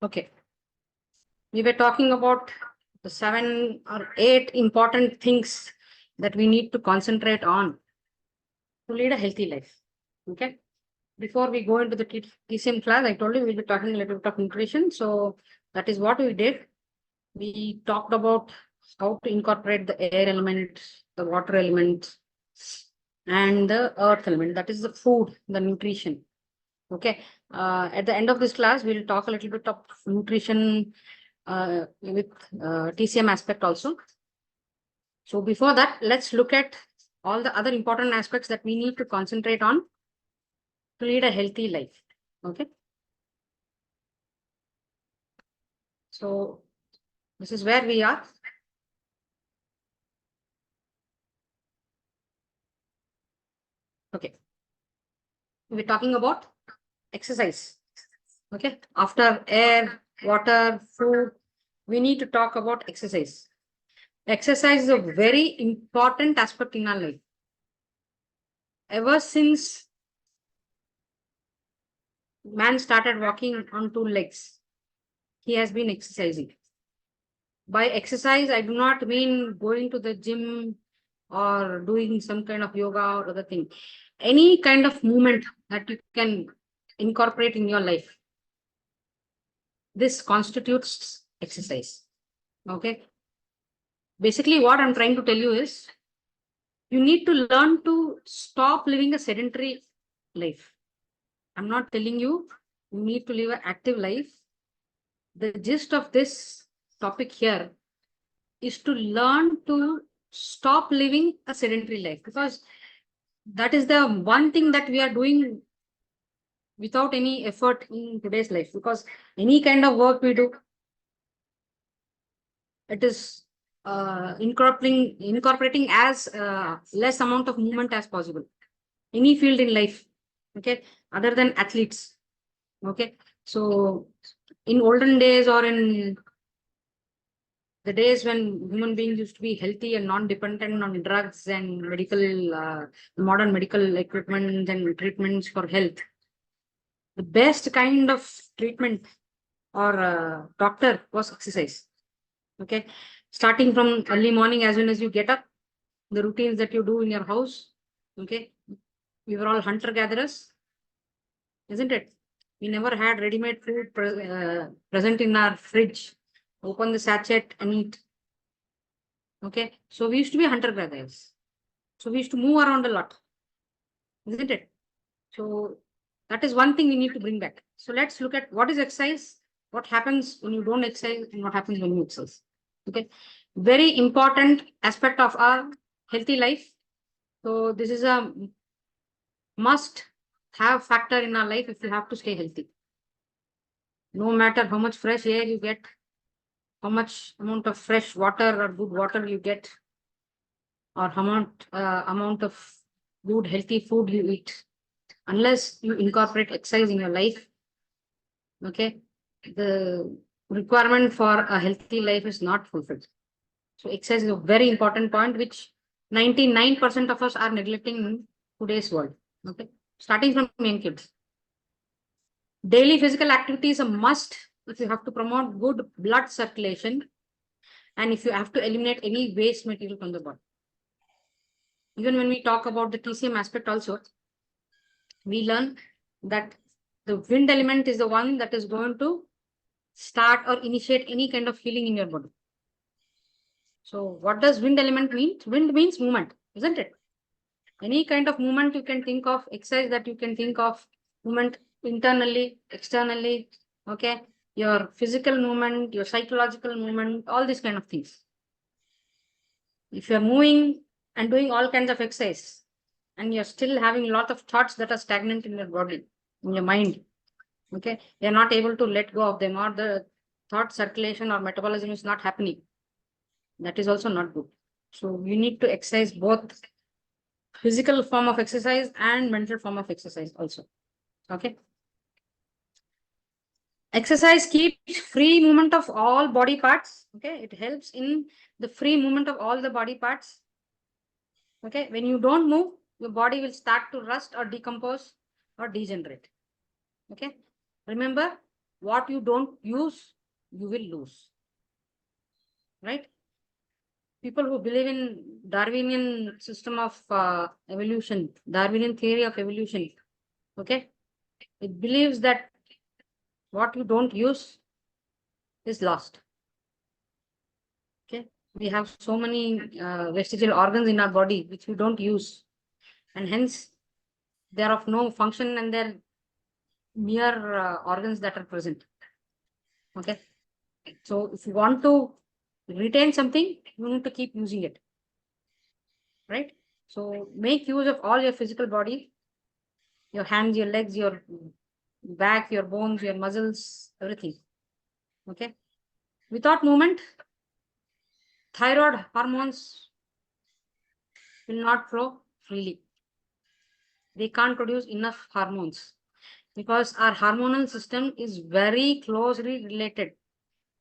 Okay. We were talking about the 7 or 8 important things that we need to concentrate on to lead a healthy life. Okay. Before we go into the TCM class, I told you we'll be talking a little bit of nutrition. So that is what we did. We talked about how to incorporate the air element, the water element, and the earth element. That is the food, the nutrition. Okay. At the end of this class, we'll talk a little bit of nutrition with TCM aspect also. So before that, let's look at all the other important aspects that we need to concentrate on to lead a healthy life. Okay. So this is where we are. Okay. We're talking about exercise. Okay. After air, water, food, we need to talk about exercise. Exercise is a very important aspect in our life. Ever since man started walking on 2 legs, he has been exercising. By exercise, I do not mean going to the gym or doing some kind of yoga or other thing. Any kind of movement that you can incorporate in your life, this constitutes exercise. Okay. Basically, what I'm trying to tell you is you need to learn to stop living a sedentary life. I'm not telling you need to live an active life. The gist of this topic here is to learn to stop living a sedentary life, because that is the one thing that we are doing without any effort in today's life. Because any kind of work we do, it is incorporating as less amount of movement as possible. Any field in life, okay, other than athletes. Okay, so in olden days or in the days when human beings used to be healthy and non-dependent on drugs and modern medical equipment and treatments for health, the best kind of treatment or doctor was exercise. Okay, starting from early morning, as soon as you get up, the routines that you do in your house. Okay, we were all hunter gatherers, isn't it? We never had ready-made food present in our fridge. Open the sachet and eat. Okay, so we used to be hunter gatherers. So we used to move around a lot, isn't it? So that is one thing we need to bring back. So let's look at what is exercise, what happens when you don't exercise, and what happens when you exercise. Okay, very important aspect of our healthy life. So this is a must have factor in our life if you have to stay healthy. No matter how much fresh air you get, how much amount of fresh water or good water you get, or how amount of good healthy food you eat, unless you incorporate exercise in your life, okay, the requirement for a healthy life is not fulfilled. So exercise is a very important point, which 99% of us are neglecting in today's world. Okay, starting from young kids. Daily physical activity is a must if you have to promote good blood circulation and if you have to eliminate any waste material from the body. Even when we talk about the TCM aspect also, we learn that the wind element is the one that is going to start or initiate any kind of healing in your body. So what does wind element mean? Wind means movement, isn't it? Any kind of movement you can think of, exercise that you can think of, movement internally, externally, okay? Your physical movement, your psychological movement, all these kind of things. If you're moving and doing all kinds of exercise and you're still having a lot of thoughts that are stagnant in your body, in your mind, okay, you're not able to let go of them, or the thought circulation or metabolism is not happening. That is also not good. So you need to exercise both physical form of exercise and mental form of exercise also. Okay. Exercise keeps free movement of all body parts. Okay. It helps in the free movement of all the body parts. Okay. When you don't move, your body will start to rust or decompose or degenerate. Okay. Remember, what you don't use, you will lose. Right? People who believe in Darwinian system of evolution, Darwinian theory of evolution, okay, it believes that what you don't use is lost. Okay, we have so many vestigial organs in our body which we don't use, and hence they are of no function and they're mere organs that are present. Okay, so if you want to retain something, you need to keep using it. Right? So make use of all your physical body, your hands, your legs, your back, your bones, your muscles, everything. Okay. Without movement, thyroid hormones will not flow freely. They can't produce enough hormones because our hormonal system is very closely related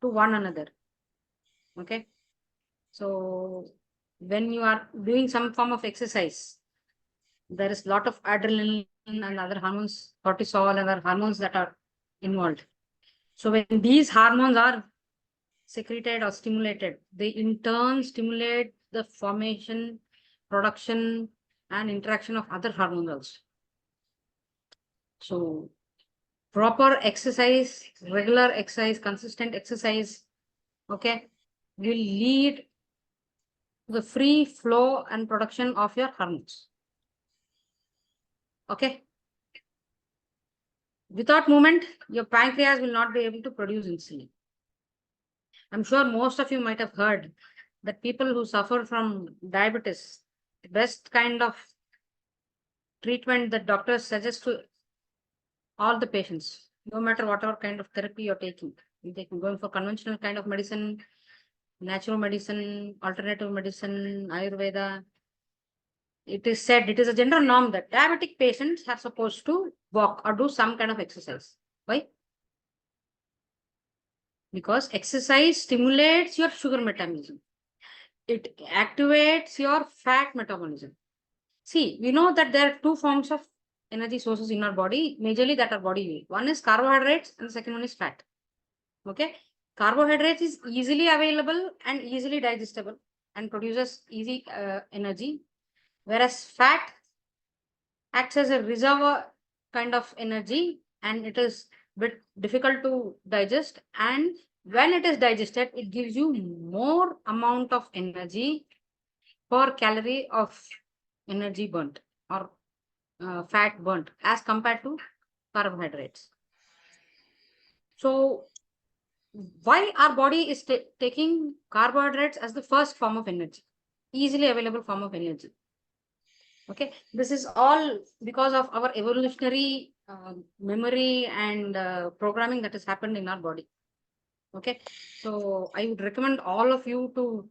to one another. Okay. So when you are doing some form of exercise, there is a lot of adrenaline and other hormones, cortisol and other hormones that are involved. So when these hormones are secreted or stimulated, they in turn stimulate the formation, production, and interaction of other hormones also. So proper exercise, regular exercise, consistent exercise, okay, will lead to the free flow and production of your hormones. Okay. Without movement, your pancreas will not be able to produce insulin. I'm sure most of you might have heard that people who suffer from diabetes, the best kind of treatment that doctors suggest to all the patients, no matter whatever kind of therapy you're taking. They can go for conventional kind of medicine, natural medicine, alternative medicine, Ayurveda. It is said, it is a general norm that diabetic patients are supposed to walk or do some kind of exercise. Why? Because exercise stimulates your sugar metabolism. It activates your fat metabolism. See, we know that there are two forms of energy sources in our body, majorly that our body use. One is carbohydrates and the second one is fat. Okay. Carbohydrates is easily available and easily digestible and produces easy energy, whereas fat acts as a reservoir kind of energy and it is bit difficult to digest, and when it is digested it gives you more amount of energy per calorie of energy burnt or fat burnt as compared to carbohydrates. So why our body is taking carbohydrates as the first form of energy, easily available form of energy? Okay, this is all because of our evolutionary memory and programming that has happened in our body. Okay, so I would recommend all of you to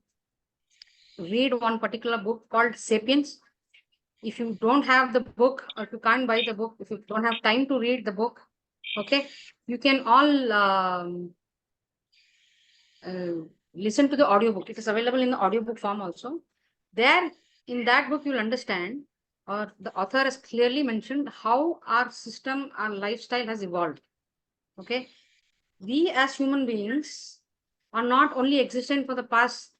read one particular book called Sapiens. If you don't have the book or if you can't buy the book, if you don't have time to read the book, okay, you can all listen to the audiobook. It is available in the audiobook form also. There, in that book, you'll understand, or the author has clearly mentioned how our system, our lifestyle has evolved. Okay. We as human beings are not only existent for the past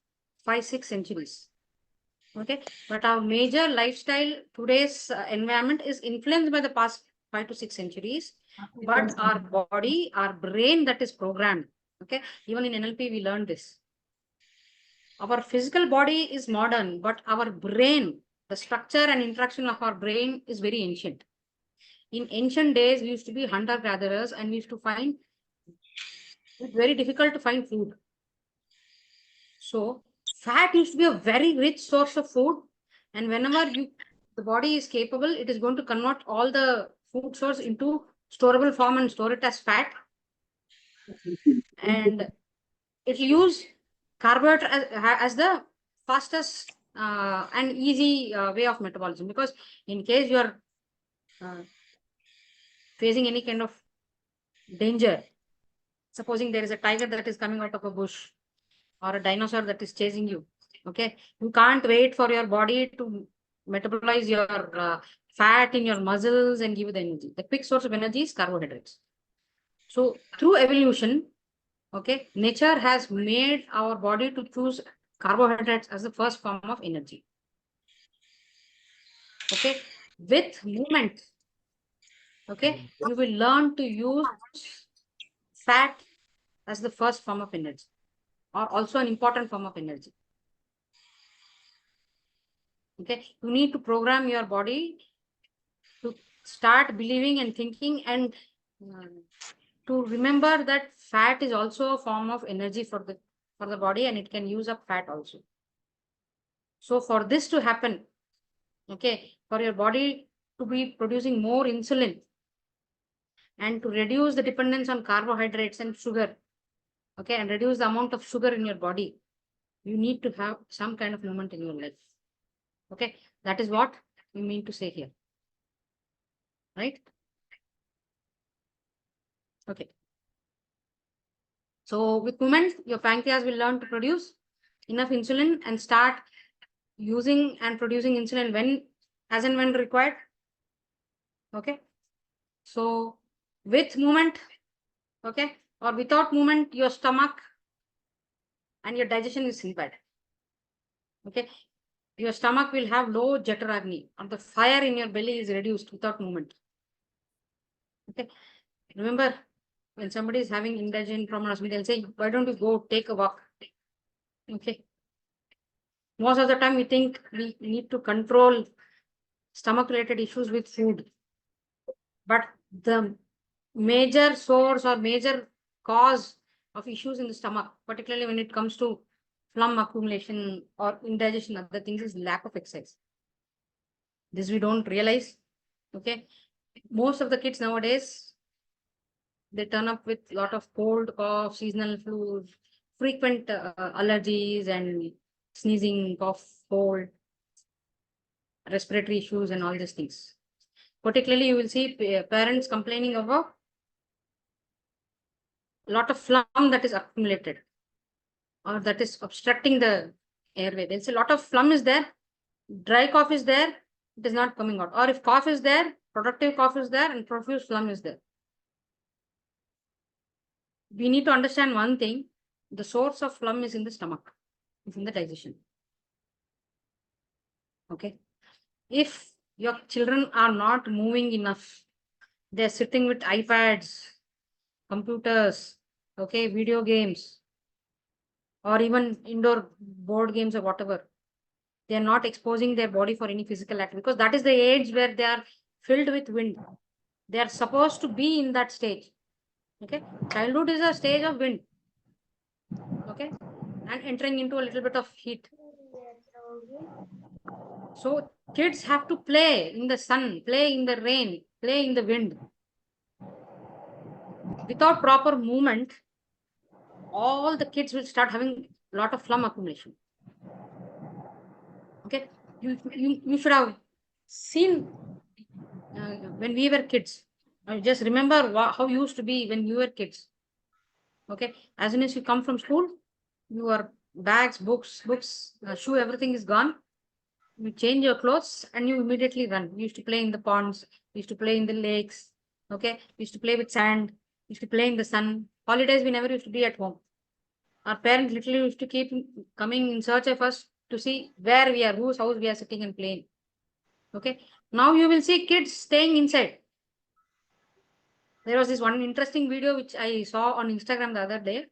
5-6 centuries. Okay. But our major lifestyle, today's environment is influenced by the past 5 to 6 centuries. But our body, our brain that is programmed. Okay. Even in NLP, we learned this. Our physical body is modern, but our brain, the structure and interaction of our brain is very ancient. In ancient days, we used to be hunter-gatherers and we used to find it very difficult to find food. So fat used to be a very rich source of food. And whenever the body is capable, it is going to convert all the food source into storable form and store it as fat. And it will use carbohydrate as the fastest and easy way of metabolism, because in case you are facing any kind of danger, supposing there is a tiger that is coming out of a bush or a dinosaur that is chasing you, okay, you can't wait for your body to metabolize your fat in your muscles and give you the energy. The quick source of energy is carbohydrates. So through evolution, okay, nature has made our body to choose carbohydrates as the first form of energy. Okay, with movement, okay, you will learn to use fat as the first form of energy, or also an important form of energy. Okay, you need to program your body to start believing and thinking, and to remember that fat is also a form of energy for the body, and it can use up fat also. So for this to happen, okay, for your body to be producing more insulin and to reduce the dependence on carbohydrates and sugar, okay, and reduce the amount of sugar in your body, you need to have some kind of movement in your life. Okay, that is what we mean to say here, right? Okay. So with movement, your pancreas will learn to produce enough insulin and start using and producing insulin when, as and when required. Okay. So with movement, okay, or without movement, your stomach and your digestion is impaired. Okay. Your stomach will have low Jataragni, and the fire in your belly is reduced without movement. Okay. Remember, when somebody is having indigestion problems, they'll say, why don't you go take a walk? Okay. Most of the time, we think we need to control stomach related issues with food. But the major source or major cause of issues in the stomach, particularly when it comes to phlegm accumulation or indigestion, other things, is lack of exercise. This we don't realize. Okay. Most of the kids nowadays, they turn up with a lot of cold, cough, seasonal flu, frequent allergies and sneezing, cough, cold, respiratory issues, and all these things. Particularly, you will see parents complaining about a lot of phlegm that is accumulated or that is obstructing the airway. There's a lot of phlegm is there, dry cough is there, it is not coming out. Or if cough is there, productive cough is there, and profuse phlegm is there. We need to understand one thing: the source of phlegm is in the stomach, it's in the digestion. Okay. If your children are not moving enough, they're sitting with iPads, computers, okay, video games, or even indoor board games or whatever, they are not exposing their body for any physical activity, because that is the age where they are filled with wind. They are supposed to be in that stage. Okay. Childhood is a stage of wind. Okay. And entering into a little bit of heat. So kids have to play in the sun, play in the rain, play in the wind. Without proper movement, all the kids will start having a lot of phlegm accumulation. Okay. You should have seen when we were kids. Just remember how you used to be when you were kids. Okay. As soon as you come from school, your bags, books, shoe, everything is gone. You change your clothes and you immediately run. We used to play in the ponds. We used to play in the lakes. Okay. We used to play with sand. We used to play in the sun. Holidays, we never used to be at home. Our parents literally used to keep coming in search of us to see where we are, whose house we are sitting and playing. Okay. Now you will see kids staying inside. There was this one interesting video which I saw on Instagram the other day,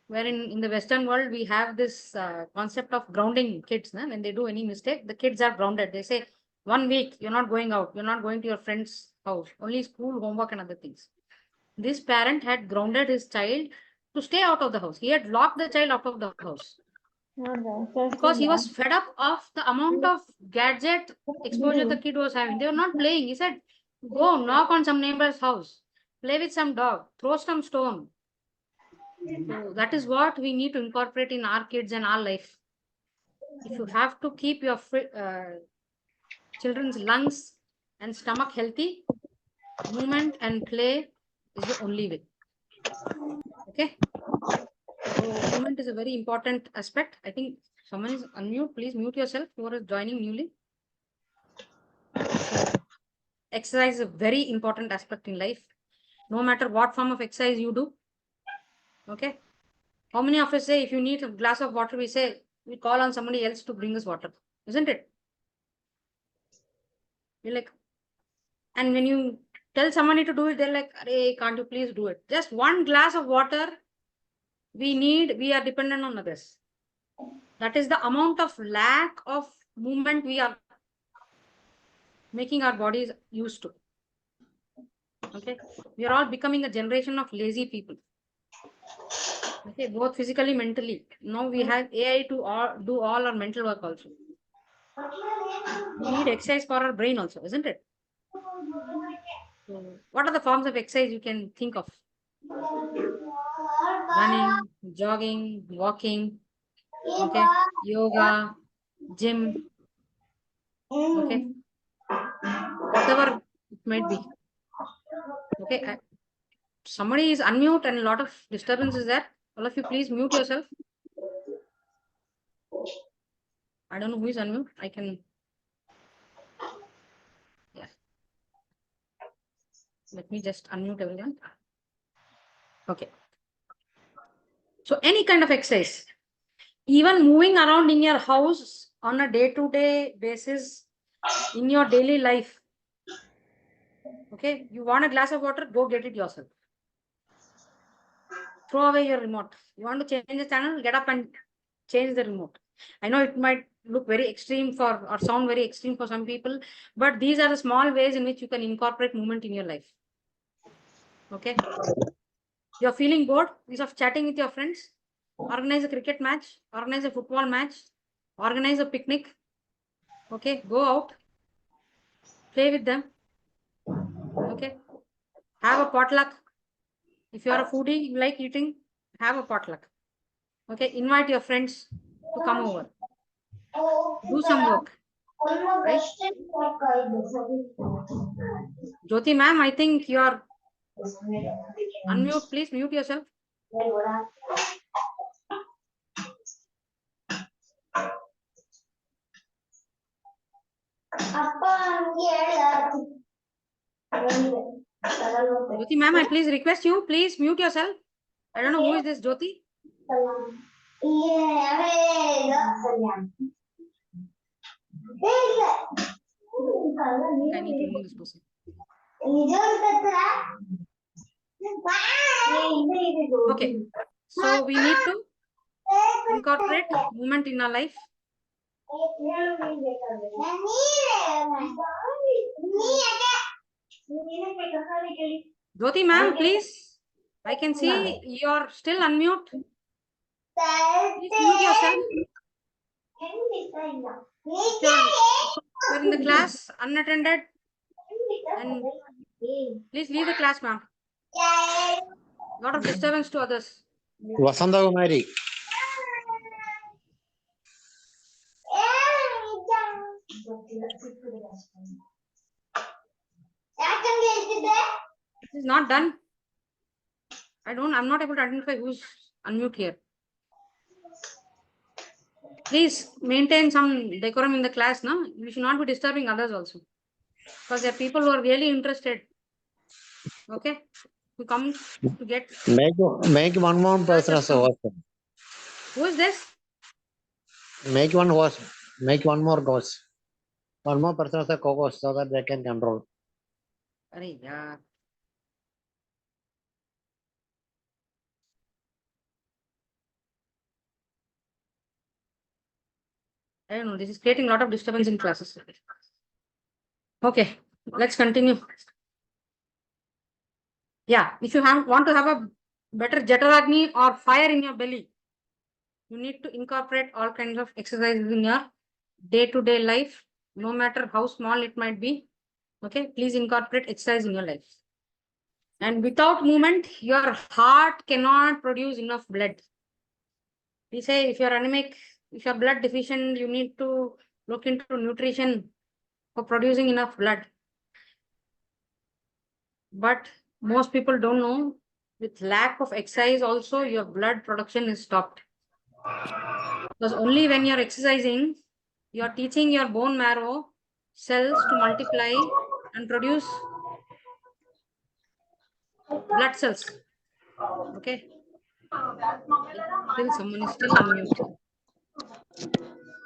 wherein in the Western world, we have this concept of grounding kids. When they do any mistake, the kids are grounded. They say, 1 week, you're not going out. You're not going to your friend's house. Only school, homework, and other things. This parent had grounded his child to stay out of the house. He had locked the child out of the house because he was fed up of the amount of gadget exposure the kid was having. They were not playing. He said, go knock on some neighbor's house, play with some dog, throw some stone. So that is what we need to incorporate in our kids and our life. If you have to keep your children's lungs and stomach healthy, movement and play is the only way. Okay. So movement is a very important aspect. I think someone is unmute. Please mute yourself who are joining newly. So exercise is a very important aspect in life. no matter what form of exercise you do. Okay. How many of us say if you need a glass of water, we call on somebody else to bring us water, isn't it? You're like, and when you tell somebody to do it, they're like, hey, can't you please do it? Just one glass of water we are dependent on others. That is the amount of lack of movement we are making our bodies used to. Okay. We are all becoming a generation of lazy people. Okay, both physically, mentally. Now we have AI to do all our mental work also. We need exercise for our brain also, isn't it? So, what are the forms of exercise you can think of? Running, jogging, walking, okay, yoga, gym, okay, whatever it might be. Okay, somebody is unmute and a lot of disturbance is there. All of you, please mute yourself. I don't know who is unmute. I can. Yeah. Let me just unmute everyone. Okay. So any kind of exercise, even moving around in your house on a day-to-day basis in your daily life. Okay, you want a glass of water, go get it yourself. Throw away your remote. You want to change the channel, get up and change the remote. I know it might look very extreme for or sound very extreme for some people, but these are the small ways in which you can incorporate movement in your life. Okay. You're feeling bored instead of chatting with your friends, organize a cricket match, organize a football match, organize a picnic. Okay, go out, play with them. Okay, have a potluck. If you are a foodie, you like eating, have a potluck. Okay, invite your friends to come over. Do some work. Right? Jyoti ma'am, I think you are unmute. Please mute yourself. Jyoti ma'am, I please request you, please mute yourself. I don't know who is this Jyoti. I need to remove this person. Okay, so we need to incorporate movement in our life. Jyoti ma'am, please. I can see you're still unmute. Please mute yourself. If you're in the class unattended, and please leave the class, ma'am. Lot of disturbance to others. Vasanta Kumari. This is not done. I'm not able to identify who's unmute here. Please maintain some decorum in the class, no? We should not be disturbing others also. Because there are people who are really interested. Okay? To come to get. Make one more person as a host. Who is this? Make one host. Make one more host. One more person as a co-host so that they can control. Yeah. I don't know. This is creating a lot of disturbance in classes. Okay, let's continue. Yeah, if you want to have a better Jataragni or fire in your belly, you need to incorporate all kinds of exercises in your day-to-day life, no matter how small it might be. Okay, please incorporate exercise in your life. And without movement, your heart cannot produce enough blood. We say if you're anemic, if you're blood deficient, you need to look into nutrition for producing enough blood. But most people don't know, with lack of exercise also your blood production is stopped. Because only when you're exercising, you're teaching your bone marrow cells to multiply and produce blood cells. Okay. Still someone is still on mute.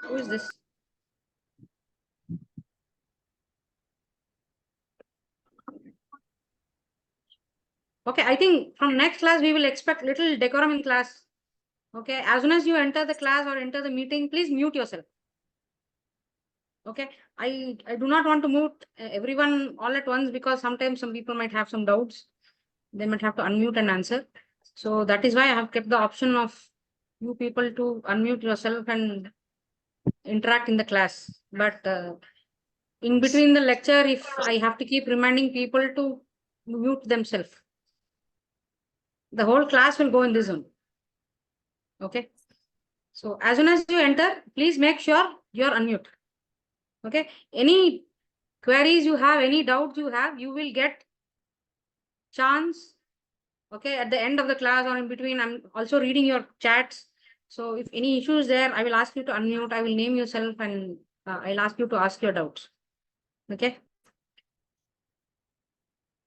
Who is this? Okay, I think from next class we will expect little decorum in class. Okay, as soon as you enter the class or enter the meeting, please mute yourself. Okay, I do not want to mute everyone all at once, because sometimes some people might have some doubts. They might have to unmute and answer. So that is why I have kept the option of you people to unmute yourself and interact in the class. But in between the lecture, if I have to keep reminding people to mute themselves, the whole class will go in this zone. Okay. So as soon as you enter, please make sure you're unmute. Okay. Any queries you have, any doubts you have, you will get chance. Okay. At the end of the class or in between, I'm also reading your chats. So if any issues there, I will ask you to unmute. I will name yourself and I'll ask you to ask your doubts. Okay.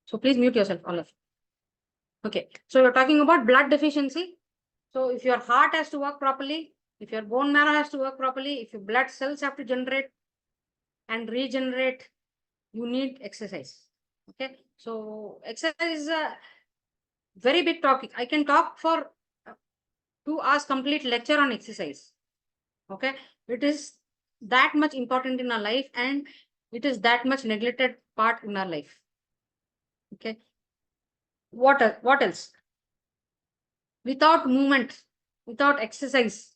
So please mute yourself, all of you. Okay. So we're talking about blood deficiency. So if your heart has to work properly, if your bone marrow has to work properly, if your blood cells have to generate and regenerate, you need exercise. Okay. So exercise is a very big topic. I can talk for 2 hours complete lecture on exercise. Okay. It is that much important in our life, and it is that much neglected part in our life. Okay. What else? Without movement, without exercise,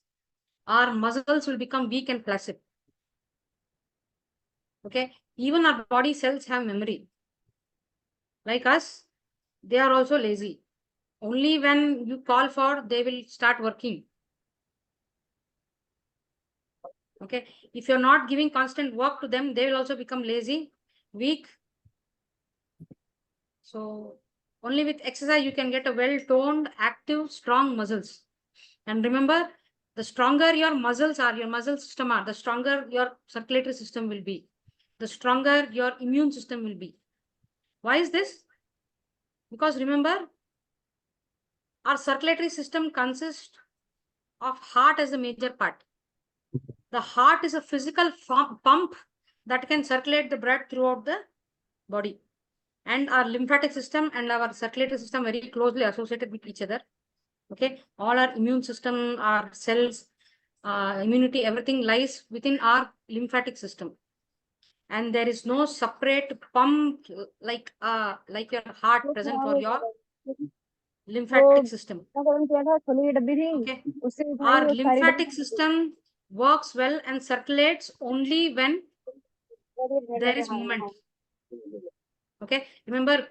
our muscles will become weak and flaccid. Okay. Even our body cells have memory. Like us, they are also lazy. Only when you call for, they will start working. Okay. If you're not giving constant work to them, they will also become lazy, weak. So only with exercise, you can get a well-toned, active, strong muscles. And remember, the stronger your muscles are, your muscle system are, the stronger your circulatory system will be. The stronger your immune system will be. Why is this? Because remember, our circulatory system consists of heart as a major part. The heart is a physical pump that can circulate the blood throughout the body. And our lymphatic system and our circulatory system very closely associated with each other. Okay. All our immune system, our cells, immunity, everything lies within our lymphatic system. And there is no separate pump like your heart present for your lymphatic system. Okay. Our lymphatic system works well and circulates only when there is movement. Okay. Remember,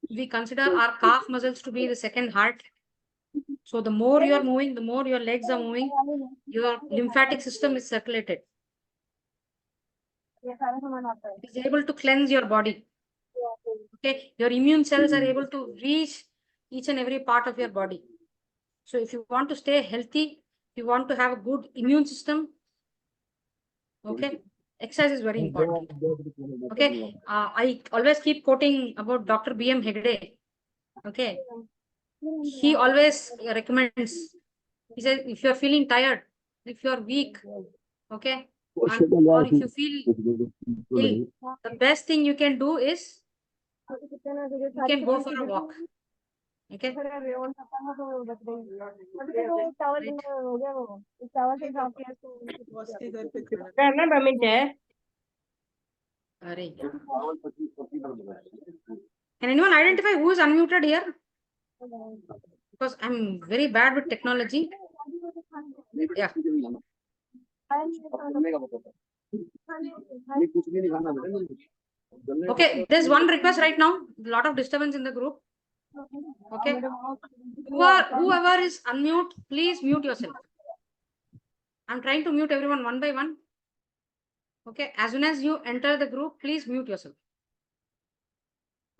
we consider our calf muscles to be the second heart. So the more you are moving, the more your legs are moving, your lymphatic system is circulated. It is able to cleanse your body. Okay. Your immune cells are able to reach each and every part of your body. So if you want to stay healthy, if you want to have a good immune system, okay, exercise is very important. Okay. I always keep quoting about Dr. B.M. Hegde. Okay. He always recommends, he says, if you're feeling tired, if you're weak, okay, or if you feel ill, the best thing you can do is you can go for a walk. Okay. Right. Can anyone identify who is unmuted here? Because I'm very bad with technology. Yeah. Okay, there's one request right now. A lot of disturbance in the group. Okay. Whoever is unmute, please mute yourself. I'm trying to mute everyone one by one. Okay. As soon as you enter the group, please mute yourself.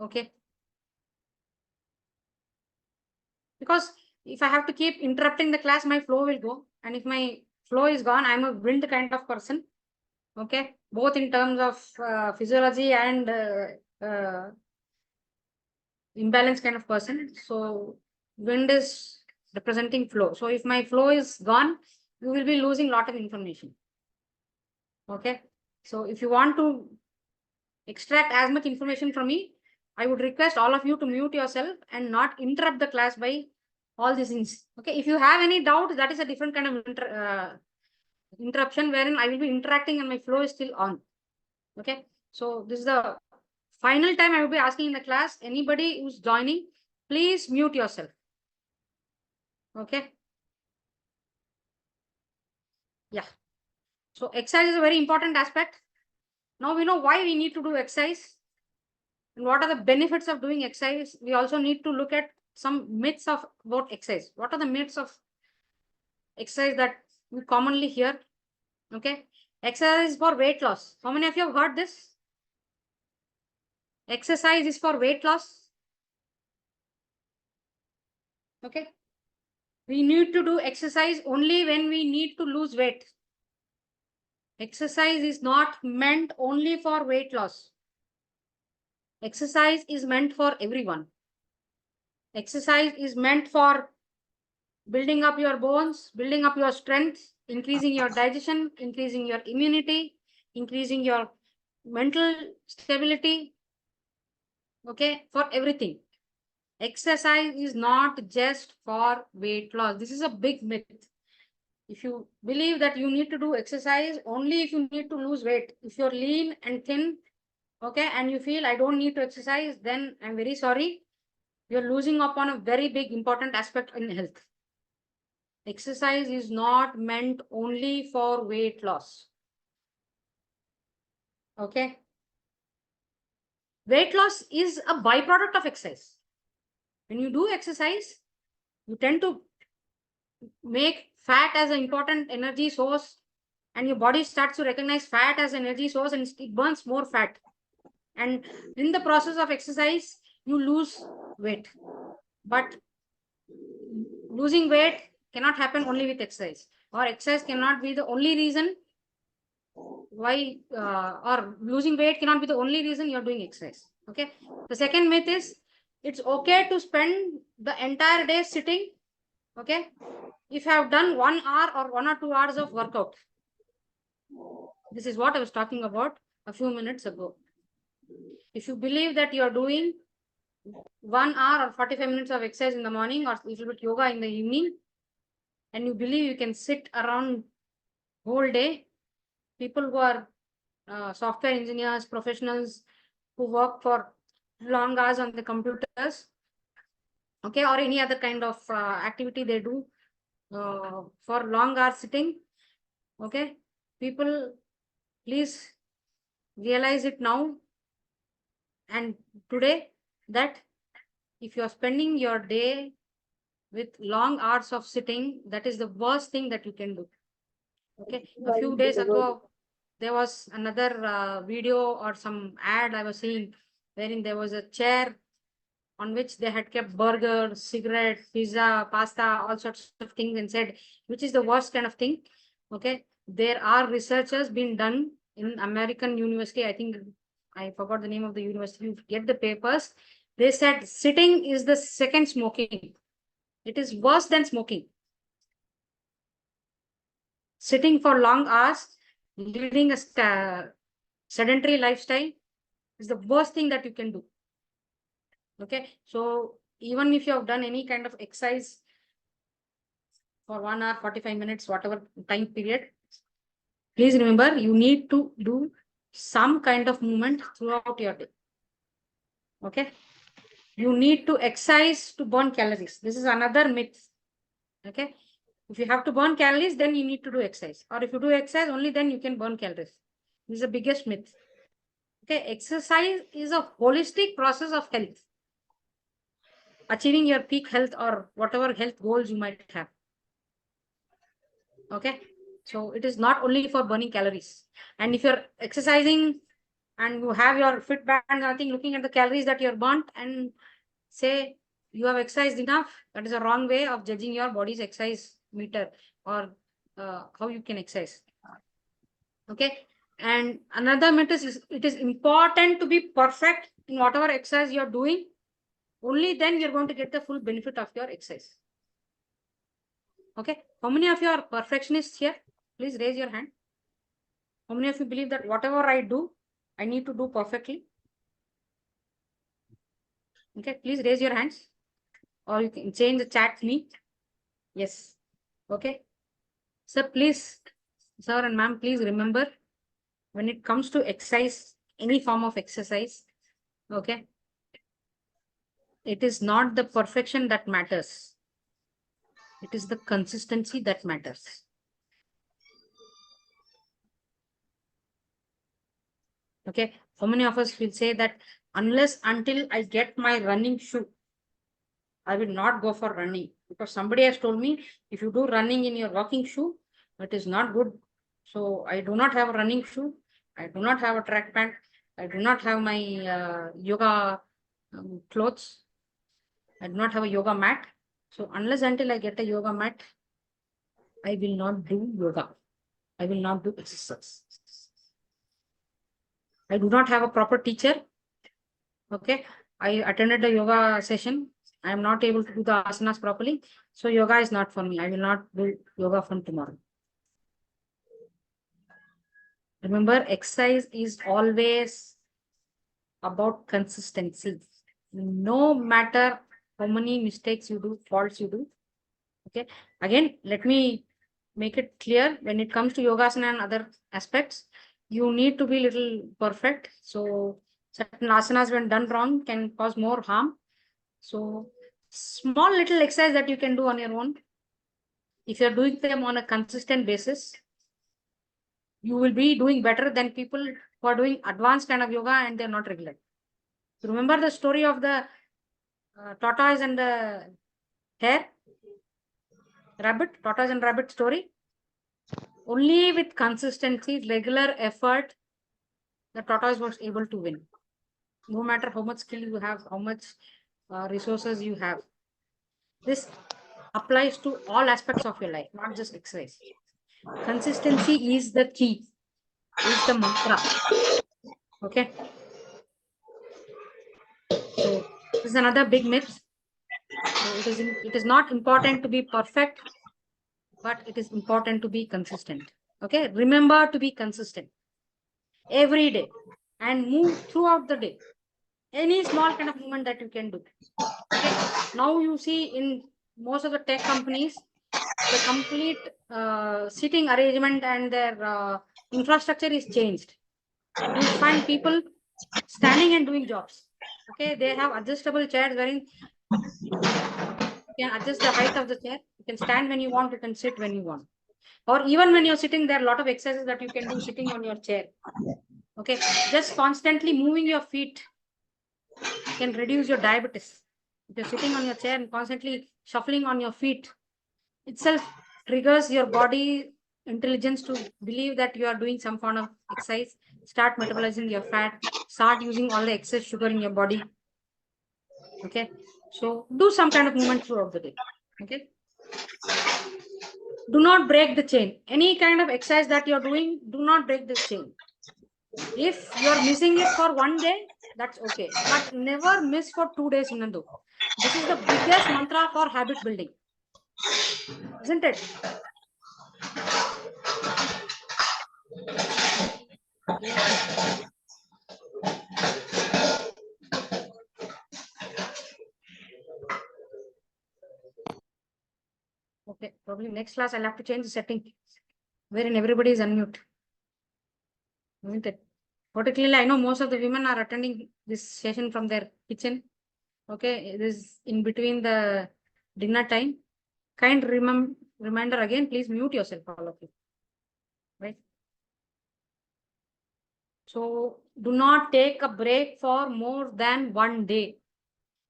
Okay. Because if I have to keep interrupting the class, my flow will go. And if my flow is gone, I'm a wind kind of person. Okay. Both in terms of physiology and imbalance kind of person. So wind is representing flow. So if my flow is gone, you will be losing a lot of information. Okay. So if you want to extract as much information from me, I would request all of you to mute yourself and not interrupt the class by all these things. Okay. If you have any doubt, that is a different kind of interruption wherein I will be interacting and my flow is still on. Okay. So this is the final time I will be asking in the class. Anybody who's joining, please mute yourself. Okay. Yeah. So exercise is a very important aspect. Now we know why we need to do exercise and what are the benefits of doing exercise. We also need to look at some myths of about exercise. What are the myths of exercise that we commonly hear? Okay. Exercise is for weight loss. How many of you have heard this? Exercise is for weight loss. Okay. We need to do exercise only when we need to lose weight. Exercise is not meant only for weight loss. Exercise is meant for everyone. Exercise is meant for building up your bones, building up your strength, increasing your digestion, increasing your immunity, increasing your mental stability. Okay, for everything. Exercise is not just for weight loss. This is a big myth. If you believe that you need to do exercise only if you need to lose weight, if you're lean and thin, okay, and you feel I don't need to exercise, then I'm very sorry. You're losing up on a very big important aspect in health. Exercise is not meant only for weight loss. Okay. Weight loss is a byproduct of exercise. When you do exercise, you tend to make fat as an important energy source, and your body starts to recognize fat as an energy source and it burns more fat. And in the process of exercise, you lose weight. But losing weight cannot happen only with exercise, or exercise cannot be the only reason why, or losing weight cannot be the only reason you're doing exercise. Okay. The second myth is it's okay to spend the entire day sitting. Okay. If you have done 1 hour or 1 or 2 hours of workout, this is what I was talking about a few minutes ago. If you believe that you are doing 1 hour or 45 minutes of exercise in the morning or a little bit yoga in the evening, and you believe you can sit around whole day, people who are software engineers, professionals who work for long hours on the computers, okay, or any other kind of activity they do for long hours sitting, okay, people, please realize it now and today that if you are spending your day with long hours of sitting, that is the worst thing that you can do. Okay, a few days ago, there was another video or some ad I was seeing wherein there was a chair on which they had kept burger, cigarette, pizza, pasta, all sorts of things and said, which is the worst kind of thing. Okay, there are researchers being done in American university. I think I forgot the name of the university. You get the papers. They said sitting is the second smoking. It is worse than smoking. Sitting for long hours, leading a sedentary lifestyle is the worst thing that you can do. Okay, so even if you have done any kind of exercise for 1 hour, 45 minutes, whatever time period, please remember you need to do some kind of movement throughout your day. Okay, you need to exercise to burn calories. This is another myth. Okay, if you have to burn calories, then you need to do exercise, or if you do exercise only, then you can burn calories. This is the biggest myth. Okay, exercise is a holistic process of health, achieving your peak health or whatever health goals you might have. Okay, so it is not only for burning calories. And if you're exercising and you have your fit band, I think looking at the calories that you're burnt and say you have exercised enough, that is a wrong way of judging your body's exercise meter or how you can exercise. Okay, and another myth is it is important to be perfect in whatever exercise you're doing. Only then you're going to get the full benefit of your exercise. Okay. How many of you are perfectionists here? Please raise your hand. How many of you believe that whatever I do, I need to do perfectly? Okay, please raise your hands, or you can change the chat me. Yes. Okay. Sir, please, sir and ma'am, please remember, when it comes to exercise, any form of exercise, okay, it is not the perfection that matters. It is the consistency that matters. Okay. How many of us will say that unless until I get my running shoe, I will not go for running? Because somebody has told me, if you do running in your walking shoe, it is not good. So I do not have a running shoe. I do not have a track pant. I do not have my yoga clothes. I do not have a yoga mat. So unless until I get a yoga mat, I will not do yoga. I will not do exercise. I do not have a proper teacher. Okay. I attended a yoga session. I am not able to do the asanas properly. So yoga is not for me. I will not do yoga from tomorrow. Remember, exercise is always about consistency. No matter how many mistakes you do, faults you do. Okay. Again, let me make it clear, when it comes to yogasana and other aspects, you need to be little perfect. So certain asanas, when done wrong, can cause more harm. So small little exercise that you can do on your own, if you're doing them on a consistent basis, you will be doing better than people who are doing advanced kind of yoga and they're not regular. Remember the story of the tortoise and the hare? Tortoise and rabbit story? Only with consistency, regular effort, the tortoise was able to win. No matter how much skill you have, how much resources you have. This applies to all aspects of your life, not just exercise. Consistency is the key, is the mantra. Okay. So this is another big myth. So it is not important to be perfect, but it is important to be consistent. Okay. Remember to be consistent every day and move throughout the day. Any small kind of movement that you can do. Okay. Now you see in most of the tech companies, the complete sitting arrangement and their infrastructure is changed. You will find people standing and doing jobs. Okay. They have adjustable chairs wherein you can adjust the height of the chair. You can stand when you want, you can sit when you want. Or even when you're sitting, there are a lot of exercises that you can do sitting on your chair. Okay. Just constantly moving your feet can reduce your diabetes. If you're sitting on your chair and constantly shuffling on your feet, itself triggers your body intelligence to believe that you are doing some form of exercise. Start metabolizing your fat, start using all the excess sugar in your body. Okay. So do some kind of movement throughout the day. Okay. Do not break the chain. Any kind of exercise that you're doing, do not break the chain. If you're missing it for one day, that's okay. But never miss for 2 days, Nandu. This is the biggest mantra for habit building. Isn't it? Okay, probably next class I'll have to change the setting wherein everybody is unmute. Isn't it? Particularly, I know most of the women are attending this session from their kitchen. Okay, it is in between the dinner time. Kind reminder again, please mute yourself, all of you. Right? So do not take a break for more than 1 day.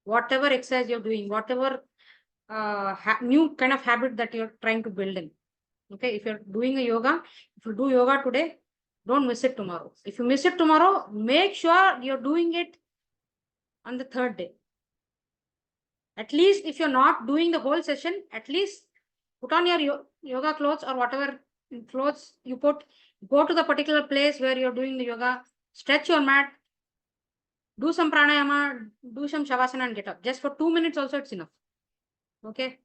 Whatever exercise you're doing, whatever new kind of habit that you're trying to build in. Okay, if you're doing a yoga, if you do yoga today, don't miss it tomorrow. If you miss it tomorrow, make sure you're doing it on the 3rd day. At least if you're not doing the whole session, at least put on your yoga clothes or whatever clothes you put, go to the particular place where you're doing the yoga, stretch your mat, Do some pranayama, do some shavasana and get up. Just for 2 minutes also it's enough. Okay.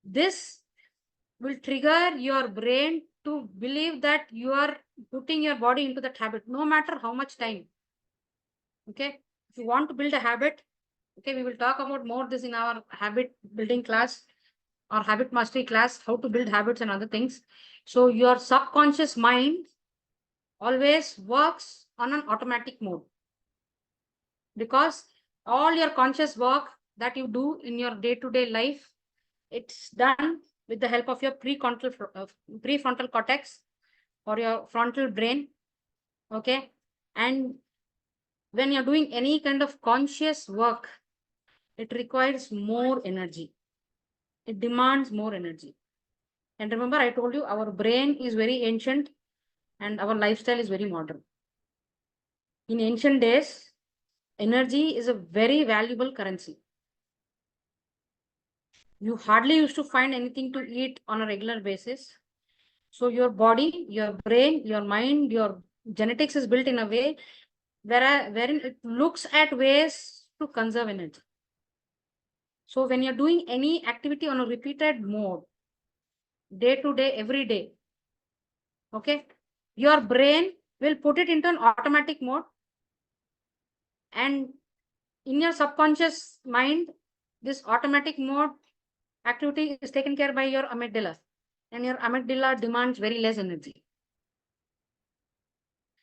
This will trigger your brain to believe that you are putting your body into that habit, no matter how much time. Okay. If you want to build a habit, okay, we will talk about more this in our habit building class or habit mastery class, how to build habits and other things. So your subconscious mind always works on an automatic mode, because all your conscious work that you do in your day-to-day life, it's done with the help of your prefrontal cortex or your frontal brain. Okay. And when you're doing any kind of conscious work, it requires more energy. It demands more energy. And remember, I told you our brain is very ancient and our lifestyle is very modern. In ancient days, energy is a very valuable currency. You hardly used to find anything to eat on a regular basis. So your body, your brain, your mind, your genetics is built in a way wherein it looks at ways to conserve energy. So when you're doing any activity on a repeated mode, day to day, every day, okay, your brain will put it into an automatic mode. And in your subconscious mind, this automatic mode activity is taken care by your amygdala. And your amygdala demands very less energy.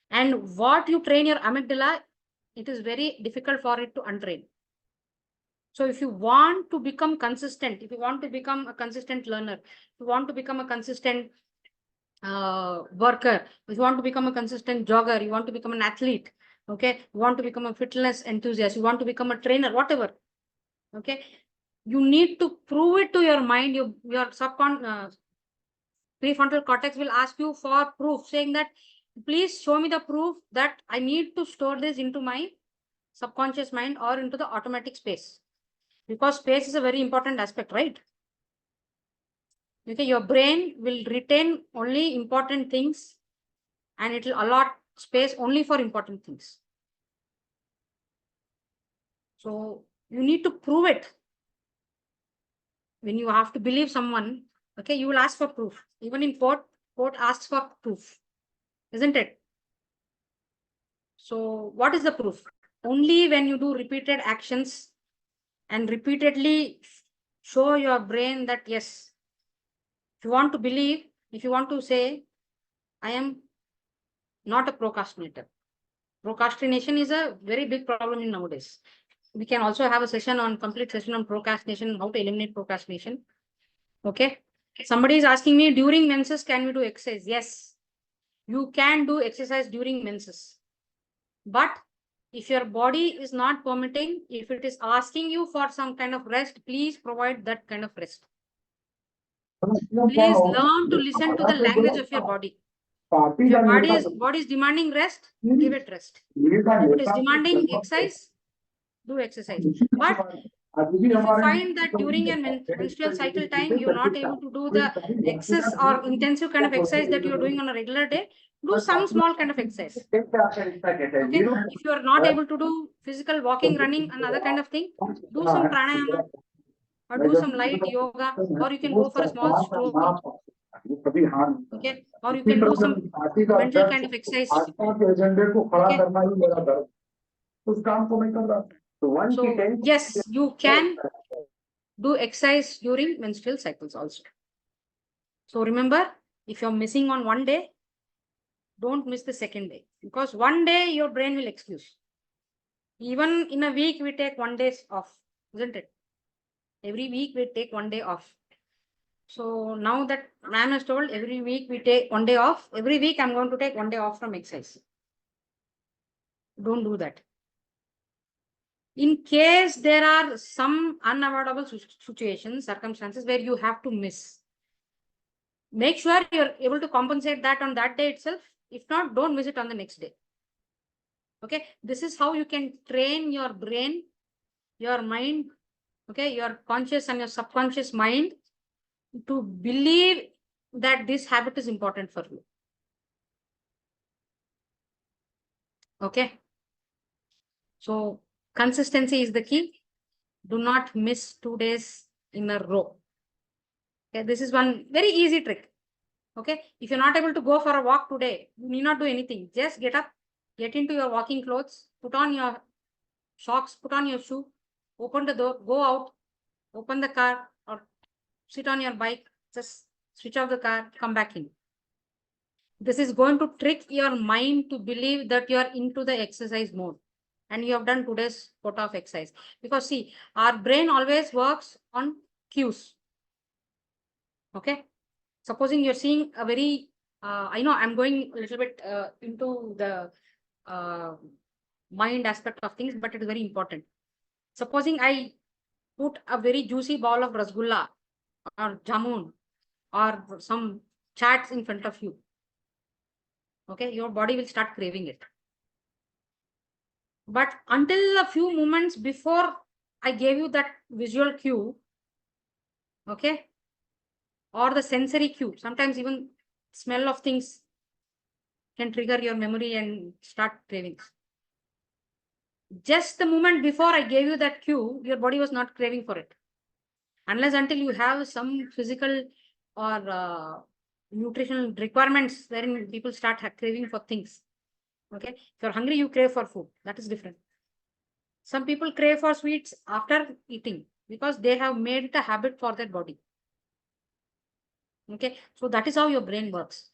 And what you train your amygdala, it is very difficult for it to untrain. So if you want to become consistent, if you want to become a consistent learner, if you want to become a consistent worker, if you want to become a consistent jogger, you want to become an athlete, okay, you want to become a fitness enthusiast, you want to become a trainer, whatever, okay, you need to prove it to your mind. Your prefrontal cortex will ask you for proof, saying that please show me the proof that I need to store this into my subconscious mind or into the automatic space, because space is a very important aspect, right? Okay, your brain will retain only important things and it will allot space only for important things. So you need to prove it. When you have to believe someone, okay, you will ask for proof. Even in court asks for proof, isn't it? So what is the proof? Only when you do repeated actions and repeatedly show your brain that, yes, if you want to believe, if you want to say, I am not a procrastinator. Procrastination is a very big problem in nowadays. We can also have a session on complete session on procrastination, how to eliminate procrastination. Okay. Somebody is asking me, during menses, can we do exercise? Yes, you can do exercise during menses. But if your body is not permitting, if it is asking you for some kind of rest, please provide that kind of rest. Please learn to listen to the language of your body. If your body is demanding rest, give it rest. If it is demanding exercise, do exercise. But if you find that during your menstrual cycle time, you're not able to do the excess or intensive kind of exercise that you're doing on a regular day, do some small kind of exercise. Okay. If you are not able to do physical walking, running, and other kind of thing, do some pranayama or do some light yoga, or you can go for a small stroll. Okay. Or you can do some mental kind of exercise. Okay. So yes, you can do exercise during menstrual cycles also. So remember, if you're missing on one day, don't miss the second day, because one day your brain will excuse. Even in a week, we take 1 day off, isn't it? Every week we take 1 day off. So now that ma'am has told, every week we take 1 day off. Every week I'm going to take 1 day off from exercise. Don't do that. In case there are some unavoidable situations, circumstances where you have to miss, make sure you're able to compensate that on that day itself. If not, don't miss it on the next day. Okay, this is how you can train your brain, your mind, okay, your conscious and your subconscious mind to believe that this habit is important for you. Okay. So consistency is the key. Do not miss 2 days in a row. Okay, this is one very easy trick. Okay, if you're not able to go for a walk today, you need not do anything. Just get up, get into your walking clothes, put on your socks, put on your shoe, open the door, go out, open the car or sit on your bike, just switch off the car, come back in. This is going to trick your mind to believe that you are into the exercise mode and you have done today's quota of exercise. Because see, our brain always works on cues. Okay. Supposing you're seeing a very, I know I'm going a little bit into the mind aspect of things, but it is very important. Supposing I put a very juicy ball of rasgulla or jamun or some chats in front of you. Okay, your body will start craving it. But until a few moments before I gave you that visual cue, okay, or the sensory cue, sometimes even smell of things can trigger your memory and start cravings. Just the moment before I gave you that cue, your body was not craving for it. Unless until you have some physical or nutritional requirements wherein people start craving for things. Okay. If you're hungry, you crave for food. That is different. Some people crave for sweets after eating because they have made it a habit for their body. Okay. So that is how your brain works.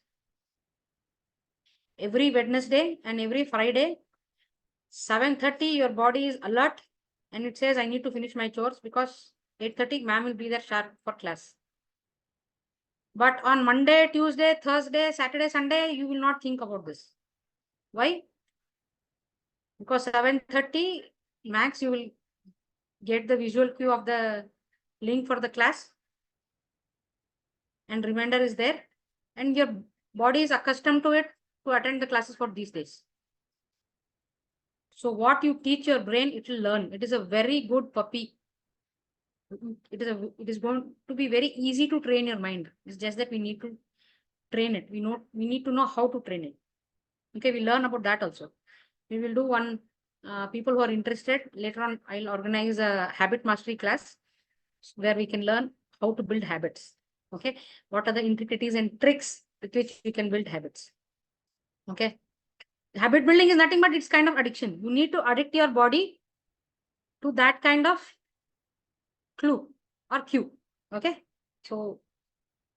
Every Wednesday and every Friday, 7:30, your body is alert and it says, I need to finish my chores because 8:30, ma'am will be there sharp for class. But on Monday, Tuesday, Thursday, Saturday, Sunday, you will not think about this. Why? Because 7:30 max, you will get the visual cue of the link for the class and reminder is there and your body is accustomed to it to attend the classes for these days. So what you teach your brain, it will learn. It is a very good puppy. It is going to be very easy to train your mind. It's just that we need to train it. We need to know how to train it. Okay, we learn about that also. We will do one, people who are interested, later on I'll organize a habit mastery class where we can learn how to build habits. Okay, what are the intricacies and tricks with which we can build habits. Okay, habit building is nothing but it's kind of addiction. You need to addict your body to that kind of clue or cue. Okay, so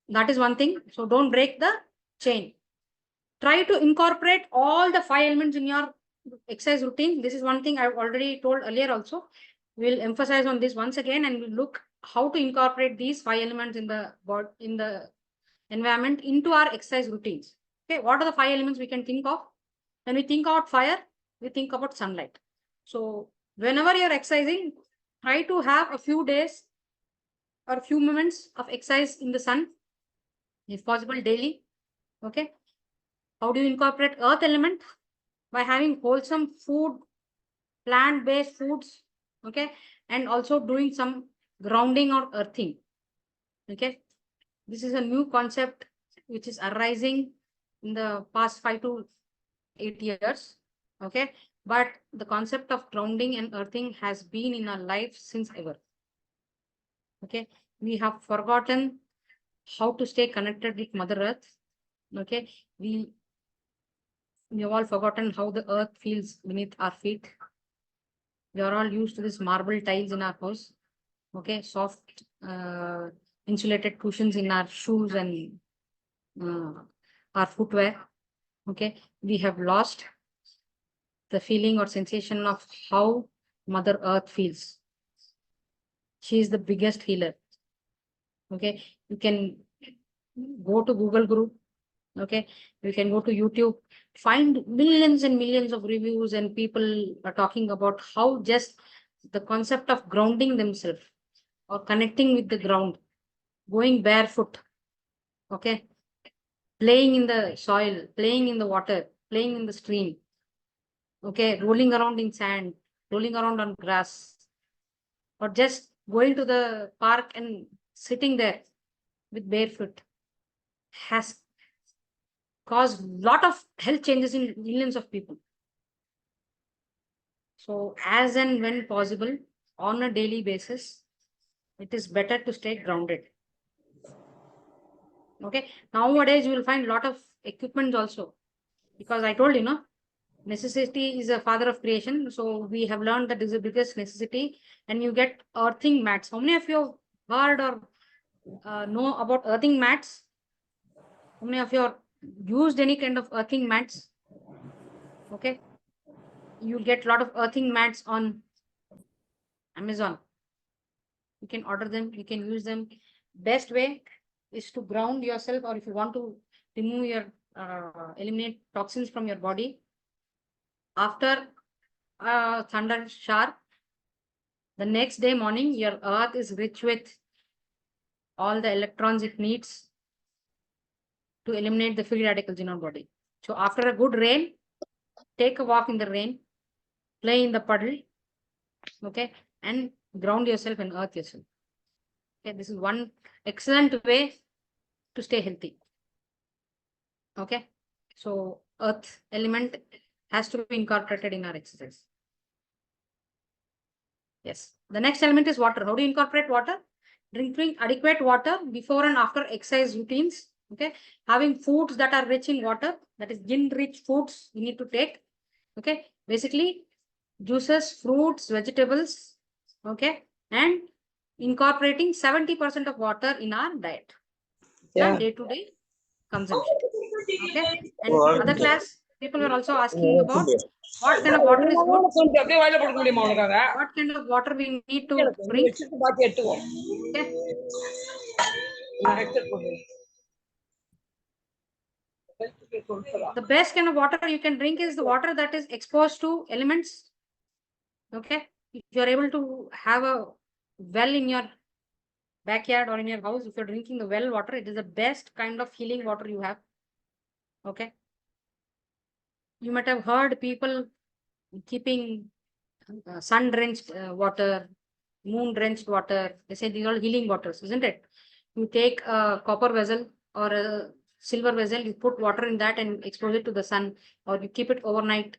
that is one thing. So don't break the chain. Try to incorporate all the 5 elements in your exercise routine. This is one thing I've already told earlier also. We'll emphasize on this once again and we'll look how to incorporate these 5 elements in the environment into our exercise routines. Okay, what are the 5 elements we can think of? When we think about fire, we think about sunlight. So whenever you're exercising, try to have a few days or a few moments of exercise in the sun, if possible daily. Okay. How do you incorporate earth element? By having wholesome food, plant-based foods, okay, and also doing some grounding or earthing. Okay, this is a new concept which is arising in the past 5 to 8 years. Okay, but the concept of grounding and earthing has been in our life since ever. Okay, we have forgotten how to stay connected with Mother Earth. Okay, we have all forgotten how the earth feels beneath our feet. We are all used to this marble tiles in our house. Okay, soft insulated cushions in our shoes and our footwear. Okay, we have lost the feeling or sensation of how Mother Earth feels. She is the biggest healer. Okay, you can go to Google group. Okay, you can go to YouTube, find millions and millions of reviews and people are talking about how just the concept of grounding themselves or connecting with the ground, going barefoot, okay, playing in the soil, playing in the water, playing in the stream, okay, rolling around in sand, rolling around on grass, or just going to the park and sitting there with barefoot has caused a lot of health changes in millions of people. So as and when possible, on a daily basis, it is better to stay grounded. Okay. Nowadays, you will find a lot of equipment also, because I told you, no, necessity is a father of creation. So we have learned that is the biggest necessity, and you get earthing mats. How many of you have heard or know about earthing mats? How many of you have used any kind of earthing mats? Okay. You get a lot of earthing mats on Amazon. You can order them, you can use them. Best way is to ground yourself, or if you want to remove your eliminate toxins from your body after a thunder shower, the next day morning your earth is rich with all the electrons it needs to eliminate the free radicals in our body. So after a good rain, take a walk in the rain, play in the puddle, okay, and ground yourself and earth yourself. Okay, this is one excellent way to stay healthy. Okay, so earth element has to be incorporated in our exercise. Yes, the next element is water. How do you incorporate water? Drinking adequate water before and after exercise routines. Okay, having foods that are rich in water, that is yin-rich foods we need to take. Okay, basically juices, fruits, vegetables. Okay, and incorporating 70% of water in our diet. Yeah. Day-to-day consumption. Okay, and in other class, people were also asking about what kind of water is good, what kind of water we need to drink. Okay. The best kind of water you can drink is the water that is exposed to elements. Okay, if you're able to have a well in your backyard or in your house, if you're drinking the well water, it is the best kind of healing water you have. Okay, you might have heard people keeping sun drenched water, moon drenched water. They say these are healing waters, isn't it? You take a copper vessel or a silver vessel, you put water in that and expose it to the sun, or you keep it overnight,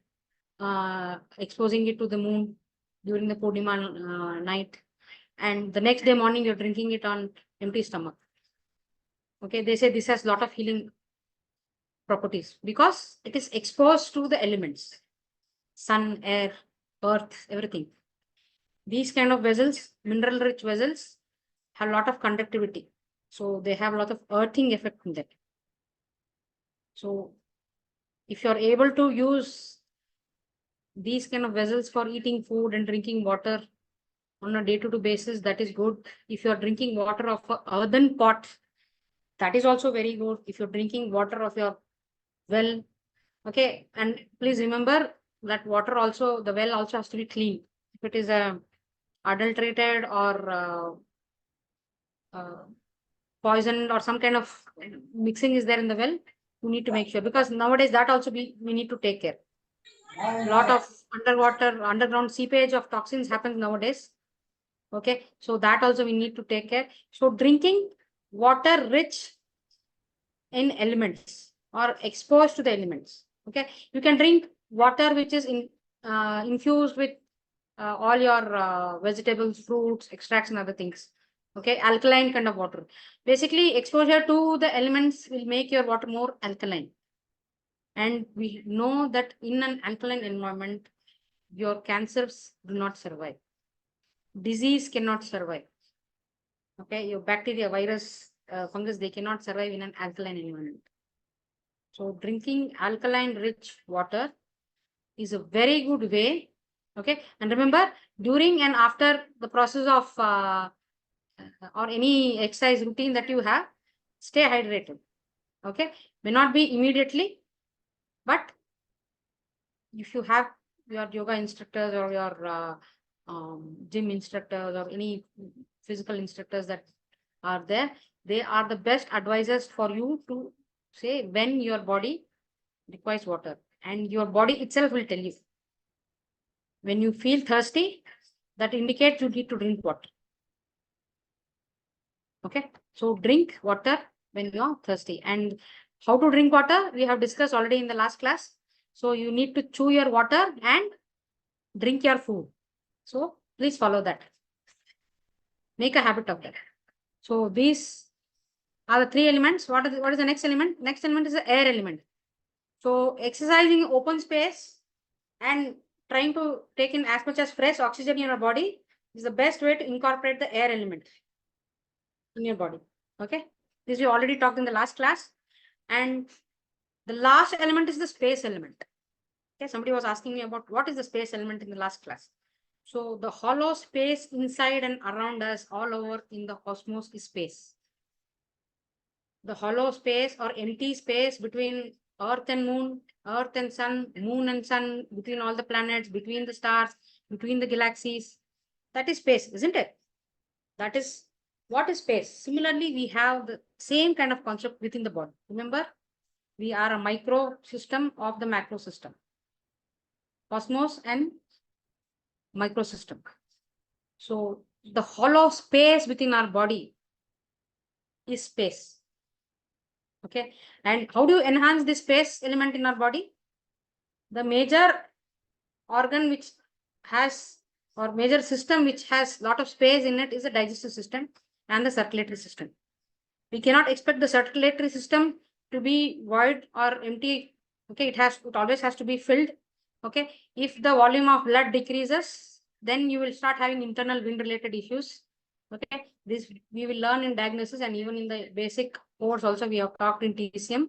exposing it to the moon during the Purnima night, and the next day morning you're drinking it on empty stomach. Okay, they say this has a lot of healing properties because it is exposed to the elements, sun, air, earth, everything. These kind of vessels, mineral rich vessels, have a lot of conductivity. So they have a lot of earthing effect in that. So if you're able to use these kind of vessels for eating food and drinking water on a day-to-day basis, that is good. If you're drinking water of an earthen pot, that is also very good. If you're drinking water of your well, okay, and please remember that water also, the well also has to be clean. If it is adulterated or poisoned or some kind of mixing is there in the well, you need to make sure, because nowadays that also we need to take care. A lot of underground seepage of toxins happens nowadays. Okay, so that also we need to take care. So drinking water rich in elements or exposed to the elements. Okay, you can drink water which is infused with all your vegetables, fruits, extracts, and other things. Okay, alkaline kind of water. Basically, exposure to the elements will make your water more alkaline. And we know that in an alkaline environment, your cancers do not survive. Disease cannot survive. Okay, your bacteria, virus, fungus, they cannot survive in an alkaline environment. So drinking alkaline rich water is a very good way. Okay, and remember, during and after the process of or any exercise routine that you have, stay hydrated. Okay, may not be immediately, but if you have your yoga instructors or your gym instructors or any physical instructors that are there, they are the best advisors for you to say when your body requires water, and your body itself will tell you. When you feel thirsty, that indicates you need to drink water. Okay, so drink water when you are thirsty. And how to drink water, we have discussed already in the last class. So you need to chew your water and drink your food. So please follow that. Make a habit of that. So these are the three elements. What is the next element? Next element is the air element. So exercising open space and trying to take in as much as fresh oxygen in your body is the best way to incorporate the air element in your body. Okay. This we already talked in the last class. And the last element is the space element. Okay. Somebody was asking me about what is the space element in the last class. So the hollow space inside and around us all over in the cosmos is space. The hollow space or empty space between Earth and Moon, Earth and Sun, Moon and Sun, between all the planets, between the stars, between the galaxies, that is space, isn't it? That is what is space. Similarly, we have the same kind of concept within the body. Remember, we are a micro system of the macro system, cosmos and microsystem. So the hollow space within our body is space. Okay. And how do you enhance this space element in our body? The major organ which has or major system which has lot of space in it is the digestive system and the circulatory system. We cannot expect the circulatory system to be void or empty. Okay, it always has to be filled. Okay, if the volume of blood decreases, then you will start having internal wind related issues. Okay, this we will learn in diagnosis, and even in the basic course also we have talked in TCM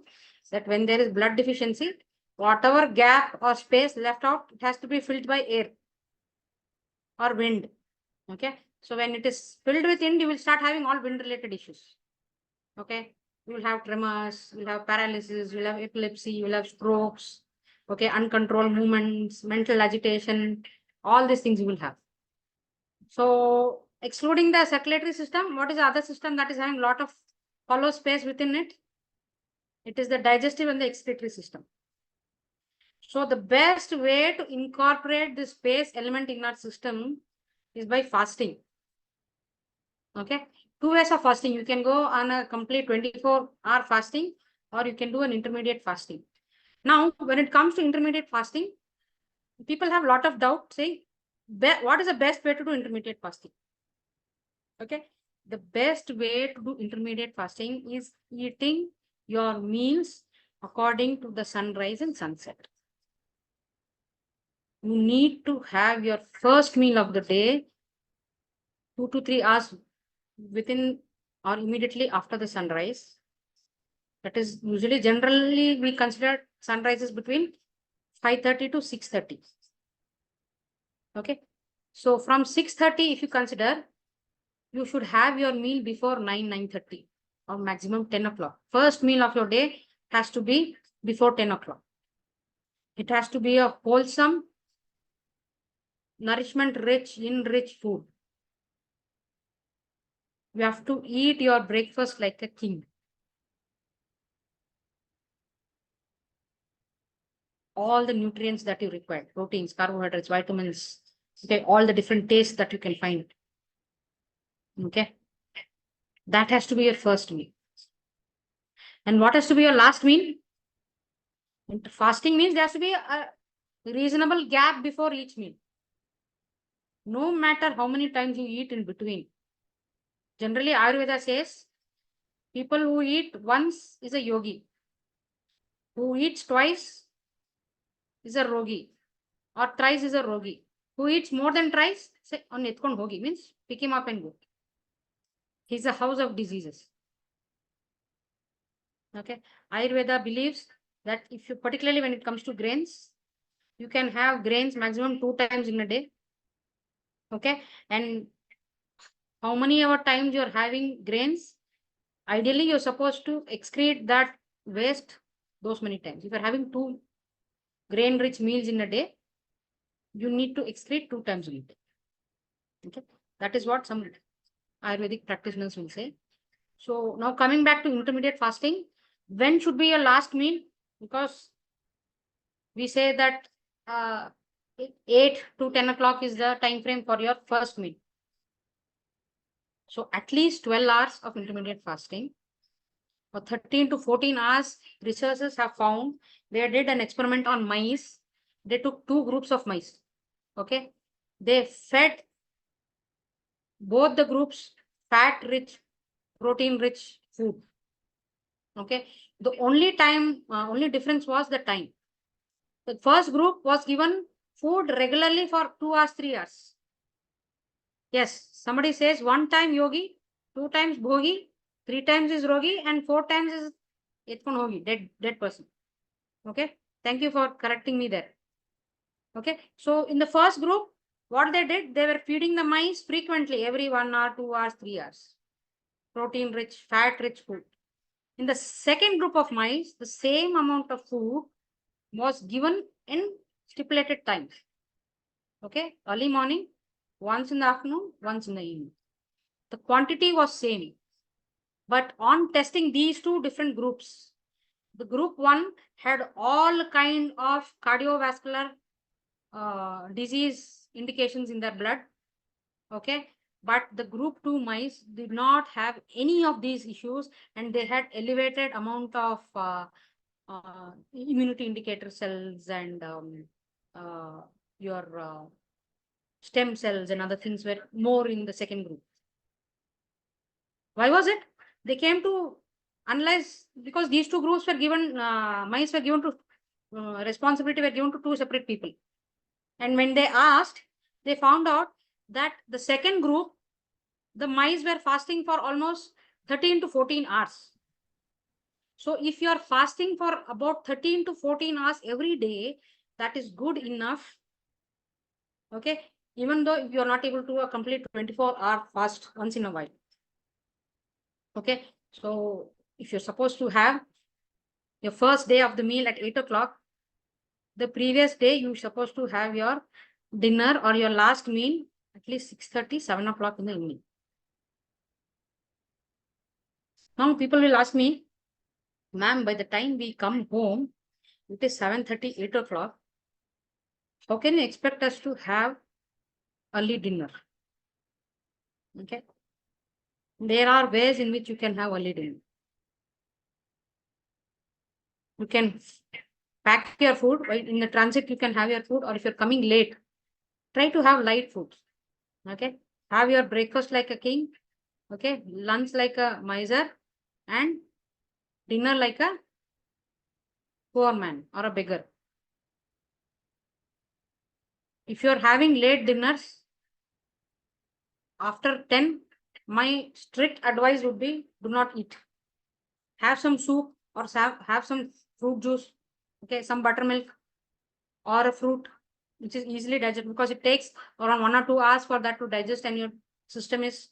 that when there is blood deficiency, whatever gap or space left out, it has to be filled by air or wind. Okay, so when it is filled with wind, you will start having all wind related issues. Okay, you will have tremors, you will have paralysis, you will have epilepsy, you will have strokes, okay, uncontrolled movements, mental agitation, all these things you will have. So excluding the circulatory system, what is the other system that is having a lot of hollow space within it? It is the digestive and the excretory system. So the best way to incorporate the space element in our system is by fasting. Okay, two ways of fasting. You can go on a complete 24-hour fasting, or you can do an intermediate fasting. Now, when it comes to intermediate fasting, people have a lot of doubt saying, what is the best way to do intermediate fasting? Okay, the best way to do intermediate fasting is eating your meals according to the sunrise and sunset. You need to have your first meal of the day 2 to 3 hours within or immediately after the sunrise. That is usually generally we consider sunrises between 5:30 to 6:30. Okay. So from 6:30, if you consider, you should have your meal before 9:30 or maximum 10 o'clock. First meal of your day has to be before 10 o'clock. It has to be a wholesome, nourishment rich, in rich food. You have to eat your breakfast like a king. All the nutrients that you require, proteins, carbohydrates, vitamins, okay, all the different tastes that you can find. Okay. That has to be your first meal. And what has to be your last meal? Fasting means there has to be a reasonable gap before each meal. No matter how many times you eat in between. Generally, Ayurveda says people who eat once is a yogi. Who eats twice is a rogi. Or thrice is a rogi. Who eats more than thrice, say on etkon hogi, means pick him up and go. He's a house of diseases. Okay. Ayurveda believes that if you, particularly when it comes to grains, you can have grains maximum 2 times in a day. Okay. And how many ever times you're having grains, ideally you're supposed to excrete that waste those many times. If you're having 2 grain rich meals in a day, you need to excrete 2 times a day. Okay. That is what some Ayurvedic practitioners will say. So now coming back to intermediate fasting, when should be your last meal? Because we say that 8 to 10 o'clock is the time frame for your first meal. So at least 12 hours of intermediate fasting or 13 to 14 hours. Researchers have found, they did an experiment on mice. They took 2 groups of mice. Okay. They fed both the groups fat rich, protein rich food. Okay. The only difference was the time. The first group was given food regularly for 2 hours, 3 hours. Yes, somebody says one time yogi, 2 times bhogi, 3 times is rogi, and 4 times is etpon hogi, dead person. Okay. Thank you for correcting me there. Okay. So in the first group, what they did, they were feeding the mice frequently, every 1 hour, 2 hours, 3 hours. Protein rich, fat rich food. In the second group of mice, the same amount of food was given in stipulated times. Okay. Early morning, once in the afternoon, once in the evening. The quantity was same. But on testing these two different groups, the group 1 had all kind of cardiovascular disease indications in their blood. Okay. But the group 2 mice did not have any of these issues, and they had elevated amount of immunity indicator cells and your stem cells and other things were more in the second group. Why was it? They came to analyze because these two groups were given, mice were given to, responsibility were given to two separate people. And when they asked, they found out that the second group, the mice were fasting for almost 13 to 14 hours. So if you are fasting for about 13 to 14 hours every day, that is good enough. Okay. Even though you are not able to complete 24-hour fast once in a while. Okay. So if you're supposed to have your first day of the meal at 8 o'clock, the previous day you're supposed to have your dinner or your last meal at least 6:30, 7 o'clock in the evening. Now people will ask me, ma'am, by the time we come home, it is 7:30, 8 o'clock. How can you expect us to have early dinner? Okay. There are ways in which you can have early dinner. You can pack your food in the transit. You can have your food, or if you're coming late, try to have light food. Okay. Have your breakfast like a king. Okay. Lunch like a miser, and dinner like a poor man or a beggar. If you're having late dinners after 10, my strict advice would be do not eat. Have some soup or have some fruit juice. Okay. Some buttermilk or a fruit which is easily digested, because it takes around 1 or 2 hours for that to digest, and your system is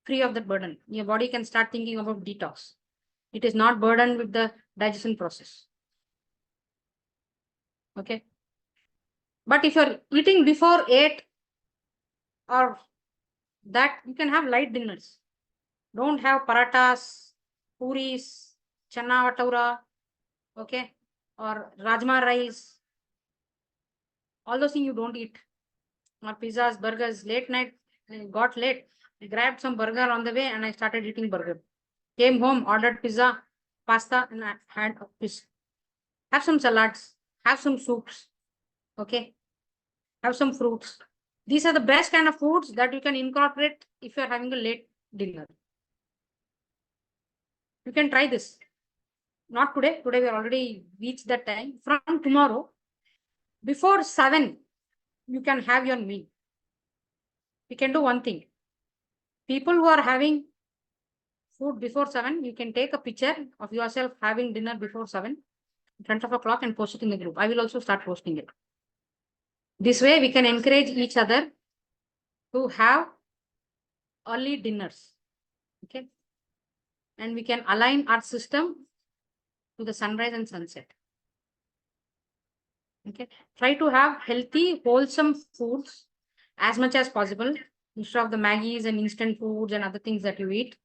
free of that burden. Your body can start thinking about detox. It is not burdened with the digestion process. Okay. But if you're eating before 8 or that, you can have light dinners. Don't have paratas, puris, chana vataura, okay, or rajma rice. All those things you don't eat. Or pizzas, burgers. Late night, I got late. I grabbed some burger on the way and I started eating burger. Came home, ordered pizza, pasta, and I had a piece. Have some salads, have some soups, okay, have some fruits. These are the best kind of foods that you can incorporate if you're having a late dinner. You can try this. Not today. Today we already reached that time. From tomorrow, before 7, you can have your meal. You can do one thing. People who are having food before 7, you can take a picture of yourself having dinner before 7 in front of a clock and post it in the group. I will also start posting it. This way we can encourage each other to have early dinners. Okay. And we can align our system to the sunrise and sunset. Okay. Try to have healthy, wholesome foods as much as possible instead of the Maggies and instant foods and other things that you eat.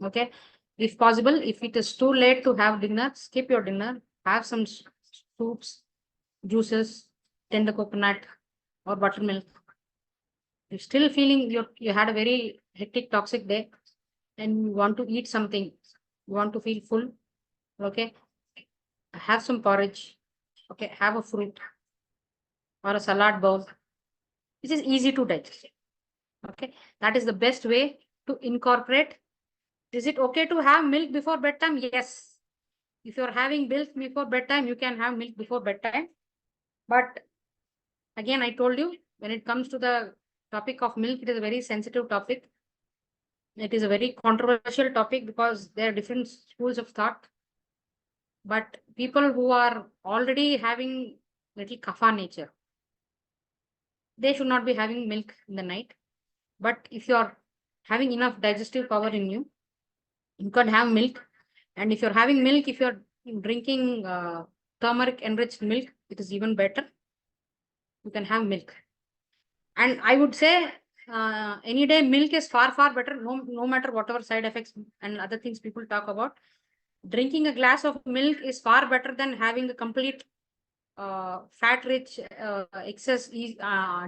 Okay. If possible, if it is too late to have dinner, skip your dinner. Have some soups, juices, tender coconut or buttermilk. You're still feeling you had a very hectic, toxic day and you want to eat something, you want to feel full. Okay. Have some porridge. Okay. Have a fruit. or a salad bowl, which is easy to digest. Okay, that is the best way to incorporate. Is it okay to have milk before bedtime? Yes. If you're having milk before bedtime, you can have milk before bedtime. But again, I told you, when it comes to the topic of milk, it is a very sensitive topic. It is a very controversial topic because there are different schools of thought. But people who are already having little kapha nature, they should not be having milk in the night. But if you're having enough digestive power in you, you can have milk. And if you're having milk, if you're drinking turmeric enriched milk, it is even better. You can have milk. And I would say any day milk is far, far better, no matter whatever side effects and other things people talk about. Drinking a glass of milk is far better than having a complete fat rich, excess,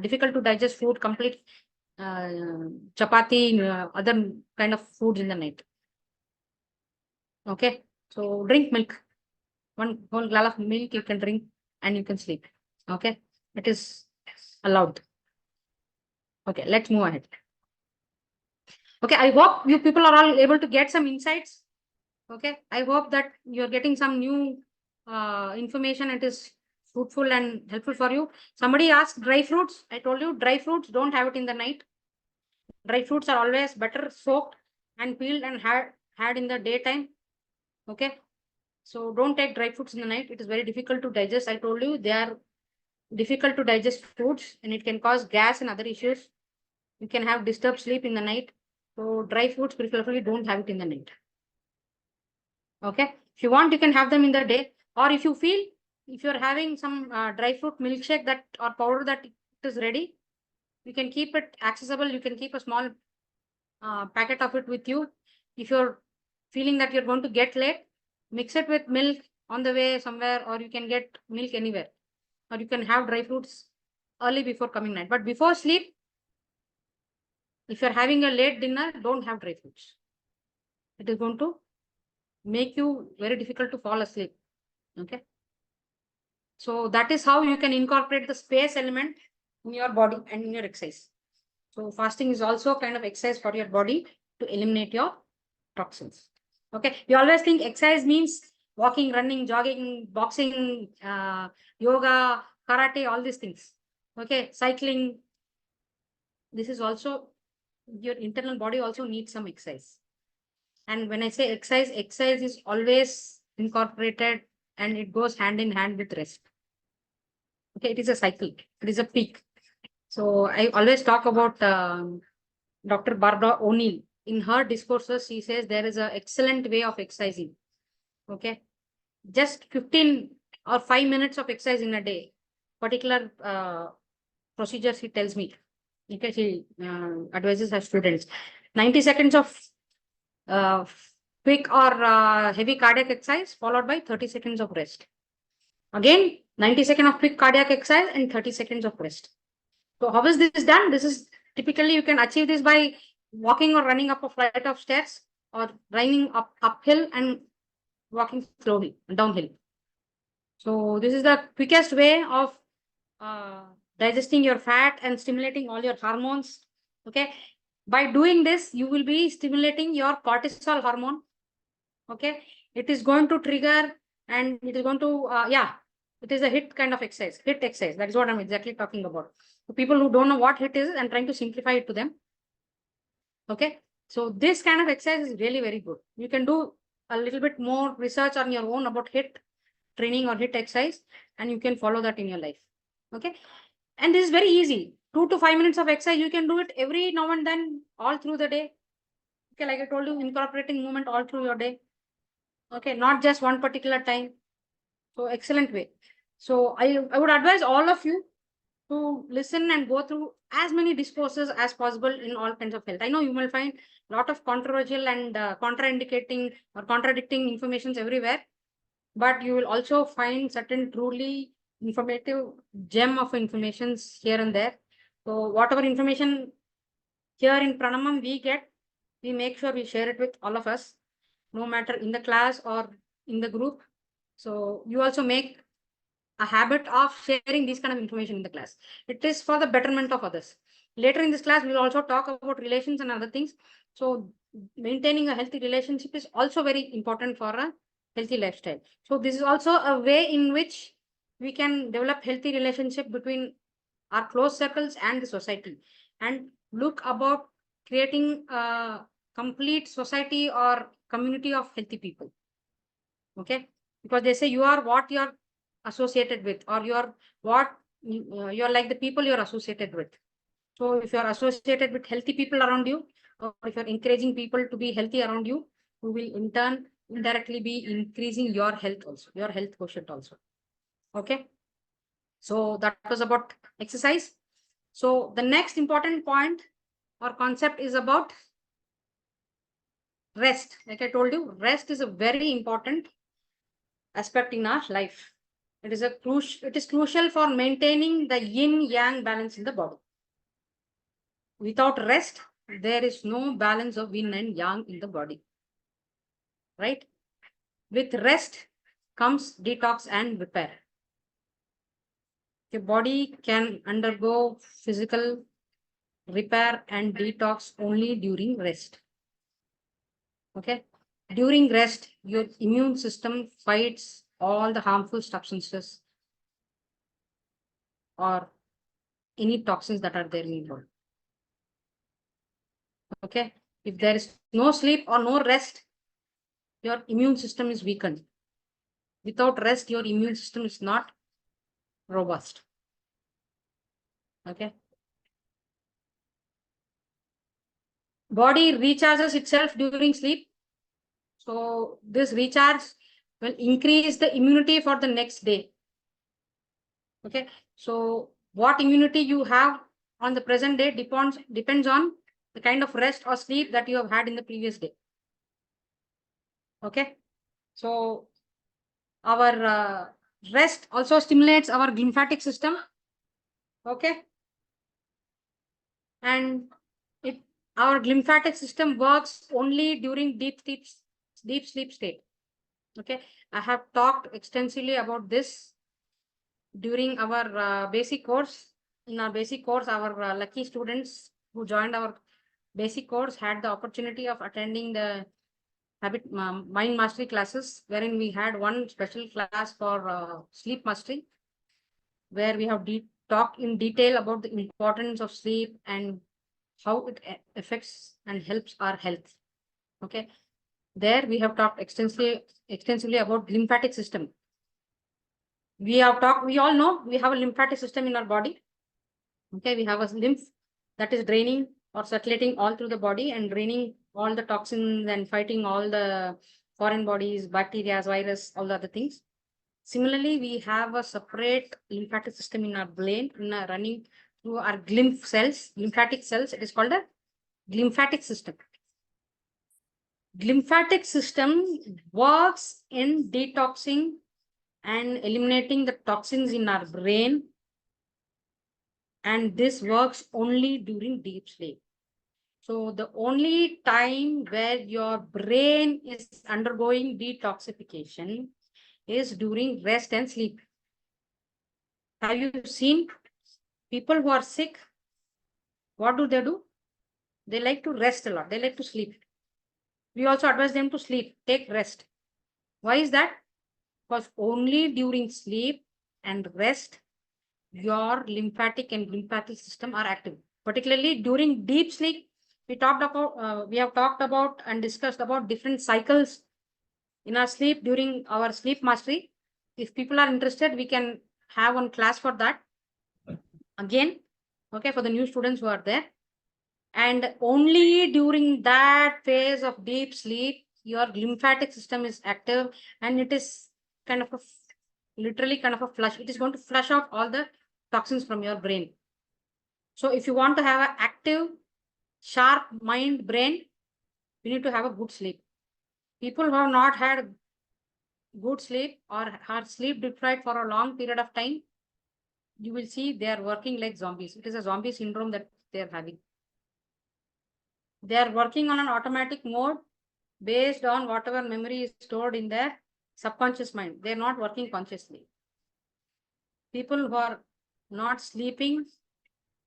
difficult to digest food, complete chapati, other kind of foods in the night. Okay, so drink milk. One whole glass of milk you can drink and you can sleep. Okay, it is allowed. Okay, let's move ahead. Okay, I hope you people are all able to get some insights. Okay, I hope that you're getting some new information. It is fruitful and helpful for you. Somebody asked dry fruits. I told you dry fruits, don't have it in the night. Dry fruits are always better soaked and peeled and had in the daytime. Okay, so don't take dry fruits in the night. It is very difficult to digest. I told you they are difficult to digest foods and it can cause gas and other issues. You can have disturbed sleep in the night. So dry fruits preferably don't have it in the night. Okay, if you want, you can have them in the day, or if you feel, if you're having some dry fruit milkshake that or powder that it is ready, you can keep it accessible. You can keep a small packet of it with you. If you're feeling that you're going to get late, mix it with milk on the way somewhere, or you can get milk anywhere, or you can have dry fruits early before coming night. But before sleep, if you're having a late dinner, don't have dry fruits. It is going to make you very difficult to fall asleep. Okay. So that is how you can incorporate the space element in your body and in your exercise. So fasting is also kind of exercise for your body to eliminate your toxins. Okay. We always think exercise means walking, running, jogging, boxing, yoga, karate, all these things. Okay. Cycling. This is also your internal body also needs some exercise. And when I say exercise, exercise is always incorporated and it goes hand in hand with rest. Okay, it is a cycle. It is a peak. So I always talk about Dr. Barbara O'Neill. In her discourses, she says there is an excellent way of exercising. Okay, just 15 or 5 minutes of exercise in a day. Particular procedures she tells me. Okay, she advises her students. 90 seconds of uh, quick or heavy cardiac exercise followed by 30 seconds of rest. Again, 90 seconds of quick cardiac exercise and 30 seconds of rest. So how is this done? This is typically you can achieve this by walking or running up a flight of stairs or running uphill and walking slowly downhill. So this is the quickest way of digesting your fat and stimulating all your hormones. Okay. By doing this, you will be stimulating your cortisol hormone. Okay. It is going to trigger and it is going to, it is a HIT kind of exercise. HIT exercise. That is what I'm exactly talking about. For people who don't know what HIT is, I'm trying to simplify it to them. Okay. So this kind of exercise is really very good. You can do a little bit more research on your own about HIT training or HIT exercise, and you can follow that in your life. Okay. And this is very easy. 2 to 5 minutes of exercise. You can do it every now and then all through the day. Okay. Like I told you, incorporating movement all through your day. Okay. Not just one particular time. So excellent way. So I would advise all of you to listen and go through as many discourses as possible in all kinds of health. I know you will find a lot of controversial and contraindicating or contradicting informations everywhere, but you will also find certain truly informative gem of informations here and there. So whatever information here in Pranamam we get, we make sure we share it with all of us, no matter in the class or in the group. So you also make a habit of sharing this kind of information in the class. It is for the betterment of others. Later in this class, we will also talk about relations and other things. So maintaining a healthy relationship is also very important for a healthy lifestyle. So this is also a way in which we can develop healthy relationship between our close circles and the society, and look about creating a complete society or community of healthy people. Okay, because they say you are what you're associated with, or you're what you're like the people you're associated with. So if you're associated with healthy people around you, or if you're encouraging people to be healthy around you, who will in turn indirectly be increasing your health also, your health quotient also. Okay, so that was about exercise. So the next important point or concept is about rest. Like I told you, rest is a very important aspect in our life. It is crucial for maintaining the yin yang balance in the body. Without rest, there is no balance of yin and yang in the body. Right? With rest comes detox and repair. The body can undergo physical repair and detox only during rest. Okay. During rest, your immune system fights all the harmful substances or any toxins that are there in the body. Okay. If there is no sleep or no rest, your immune system is weakened. Without rest, your immune system is not robust. Okay. Body recharges itself during sleep. So this recharge will increase the immunity for the next day. Okay. So what immunity you have on the present day depends on the kind of rest or sleep that you have had in the previous day. Okay. So our rest also stimulates our lymphatic system. Okay. And our lymphatic system works only during deep sleep state. Okay. I have talked extensively about this during our basic course. In our basic course, our lucky students who joined our basic course had the opportunity of attending the mind mastery classes, wherein we had one special class for sleep mastery, where we have talked in detail about the importance of sleep and how it affects and helps our health. Okay. There we have talked extensively about lymphatic system. We all know we have a lymphatic system in our body. Okay, we have a lymph that is draining or circulating all through the body and draining all the toxins and fighting all the foreign bodies, bacteria, virus, all the other things. Similarly, we have a separate lymphatic system in our brain, running through our lymphatic cells. It is called a lymphatic system. Lymphatic system works in detoxing and eliminating the toxins in our brain, and this works only during deep sleep. So the only time where your brain is undergoing detoxification is during rest and sleep. Have you seen people who are sick? What do? They like to rest a lot. They like to sleep. We also advise them to sleep, take rest. Why is that? Because only during sleep and rest, your lymphatic and lymphatic system are active. Particularly during deep sleep, we have talked about and discussed about different cycles in our sleep during our sleep mastery. If people are interested, we can have one class for that again. Okay, for the new students who are there. And only during that phase of deep sleep, your lymphatic system is active, and it is kind of literally kind of a flush. It is going to flush out all the toxins from your brain. So if you want to have an active, sharp mind, brain, you need to have a good sleep. People who have not had good sleep or are sleep deprived for a long period of time, you will see they are working like zombies. It is a zombie syndrome that they are having. They are working on an automatic mode based on whatever memory is stored in their subconscious mind. They are not working consciously. people who are not sleeping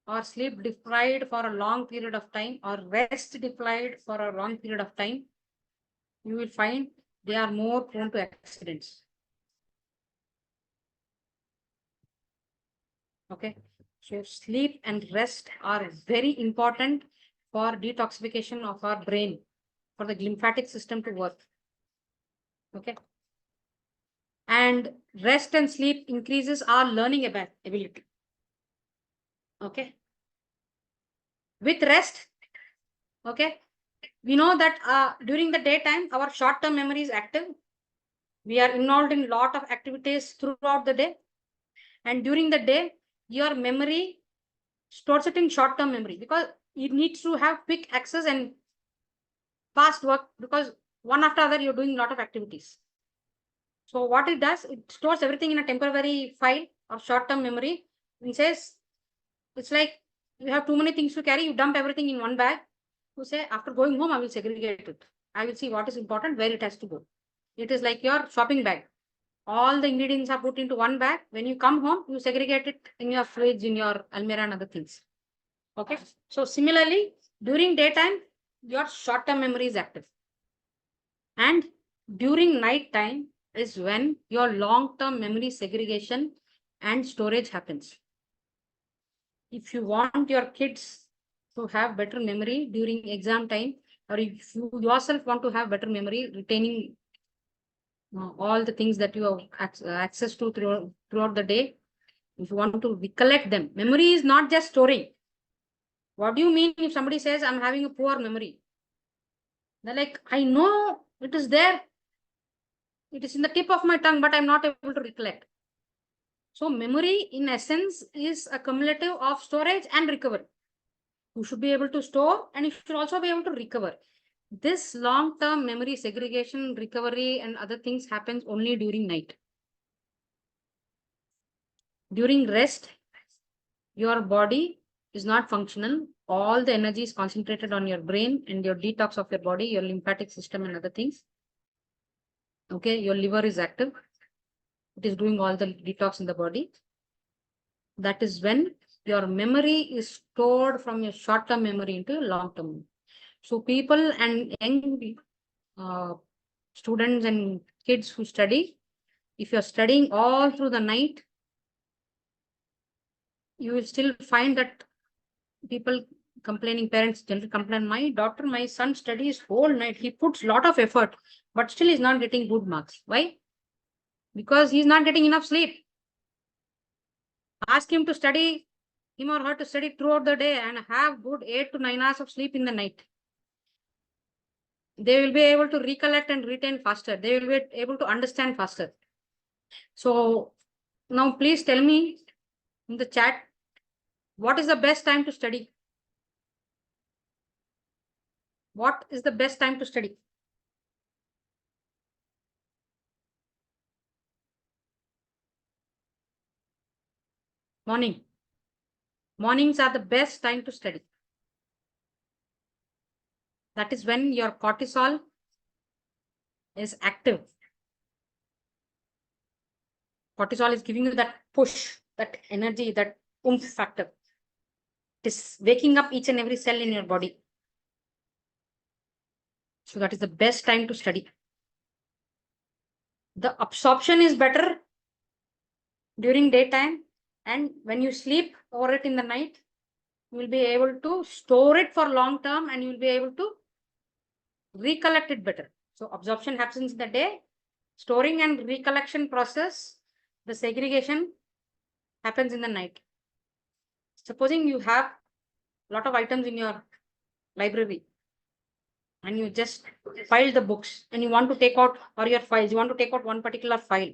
or sleep deprived for a long period of time or rest deprived for a long period of time, you will find they are more prone to accidents. Okay, so sleep and rest are very important for detoxification of our brain, for the lymphatic system to work. Okay, and rest and sleep increases our learning ability. Okay, with rest, okay, we know that during the daytime our short-term memory is active. We are involved in a lot of activities throughout the day, and during the day your memory stores it in short-term memory because it needs to have quick access and fast work, because one after other you're doing a lot of activities. So what it does, it stores everything in a temporary file or short-term memory. It says, it's like you have too many things to carry, you dump everything in one bag. You say, after going home, I will segregate it. I will see what is important, where it has to go. It is like your shopping bag. All the ingredients are put into one bag. When you come home, you segregate it in your fridge, in your almirah and other things. Okay. So similarly, during daytime, your short-term memory is active. And during night time is when your long-term memory segregation and storage happens. If you want your kids to have better memory during exam time, or if you yourself want to have better memory, retaining all the things that you have access to throughout the day, if you want to recollect them, memory is not just storing. What do you mean if somebody says, I'm having a poor memory? They're like, I know it is there. It is in the tip of my tongue, but I'm not able to recollect. So memory in essence is a cumulative of storage and recovery. You should be able to store and you should also be able to recover. This long-term memory segregation, recovery and other things happens only during night. During rest, your body is not functional. All the energy is concentrated on your brain and your detox of your body, your lymphatic system and other things. Okay, your liver is active. It is doing all the detox in the body. That is when your memory is stored from your short-term memory into long-term. So people and young students and kids who study, if you're studying all through the night, you will still find that people complaining, parents generally complain, my son studies whole night. He puts a lot of effort, but still is not getting good marks. Why? Because he's not getting enough sleep. Ask him to study, him or her to study throughout the day and have good 8 to 9 hours of sleep in the night. They will be able to recollect and retain faster. They will be able to understand faster. So now please tell me in the chat, what is the best time to study? What is the best time to study? Morning. Mornings are the best time to study. That is when your cortisol is active. Cortisol is giving you that push, that energy, that oomph factor. It is waking up each and every cell in your body. So that is the best time to study. The absorption is better during daytime, and when you sleep over it in the night, you will be able to store it for long term and you will be able to recollect it better. So absorption happens in the day, storing and recollection process, the segregation happens in the night. Supposing you have a lot of items in your library and you just file the books and you want to take out, or your files, you want to take out one particular file.